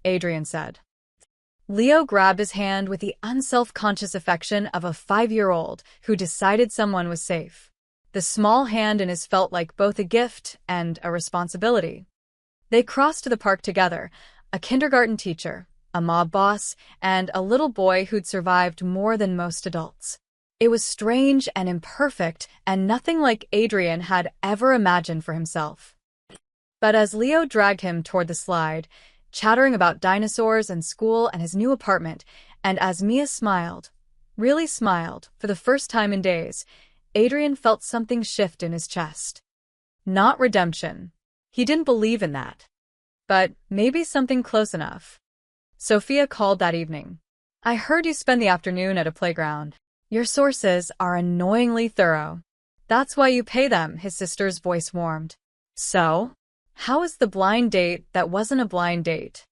Adrian said. Leo grabbed his hand with the unself-conscious affection of a 5-year-old who decided someone was safe. The small hand in his felt like both a gift and a responsibility. They crossed to the park together, a kindergarten teacher, a mob boss, and a little boy who'd survived more than most adults. It was strange and imperfect, and nothing like Adrian had ever imagined for himself. But as Leo dragged him toward the slide, chattering about dinosaurs and school and his new apartment, and as Mia smiled, really smiled, for the first time in days, Adrian felt something shift in his chest. Not redemption. He didn't believe in that. But maybe something close enough. Sophia called that evening. "I heard you spend the afternoon at a playground. Your sources are annoyingly thorough. That's why you pay them," his sister's voice warmed. "So? How was the blind date that wasn't a blind date?"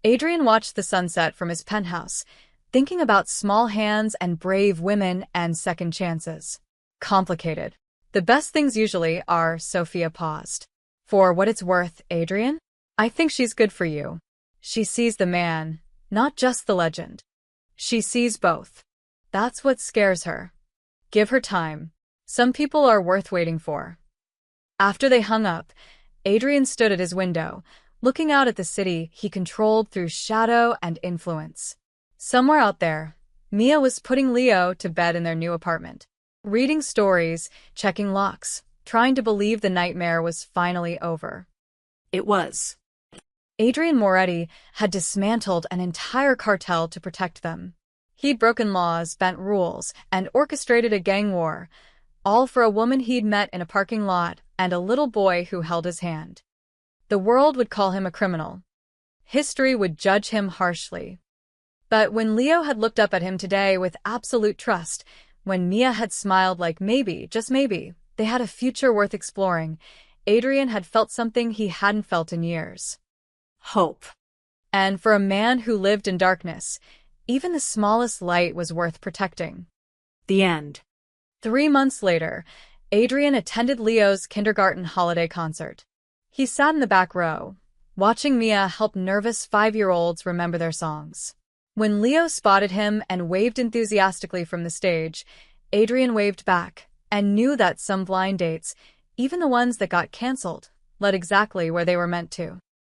Adrian watched the sunset from his penthouse, thinking about small hands and brave women and second chances. Complicated. The best things usually are. Sophia paused. "For what it's worth, Adrian, I think she's good for you. She sees the man, not just the legend. She sees both. That's what scares her. Give her time. Some people are worth waiting for." After they hung up, Adrian stood at his window, looking out at the city he controlled through shadow and influence. Somewhere out there, Mia was putting Leo to bed in their new apartment, reading stories, checking locks, trying to believe the nightmare was finally over. It was. Adrian Moretti had dismantled an entire cartel to protect them. He'd broken laws, bent rules, and orchestrated a gang war, all for a woman he'd met in a parking lot and a little boy who held his hand. The world would call him a criminal. History would judge him harshly. But when Leo had looked up at him today with absolute trust, when Mia had smiled like maybe, just maybe, they had a future worth exploring, Adrian had felt something he hadn't felt in years. Hope. And for a man who lived in darkness, even the smallest light was worth protecting. The end. 3 months later, Adrian attended Leo's kindergarten holiday concert. He sat in the back row, watching Mia help nervous 5-year-olds remember their songs. When Leo spotted him and waved enthusiastically from the stage, Adrian waved back and knew that some blind dates, even the ones that got canceled, led exactly where they were meant to.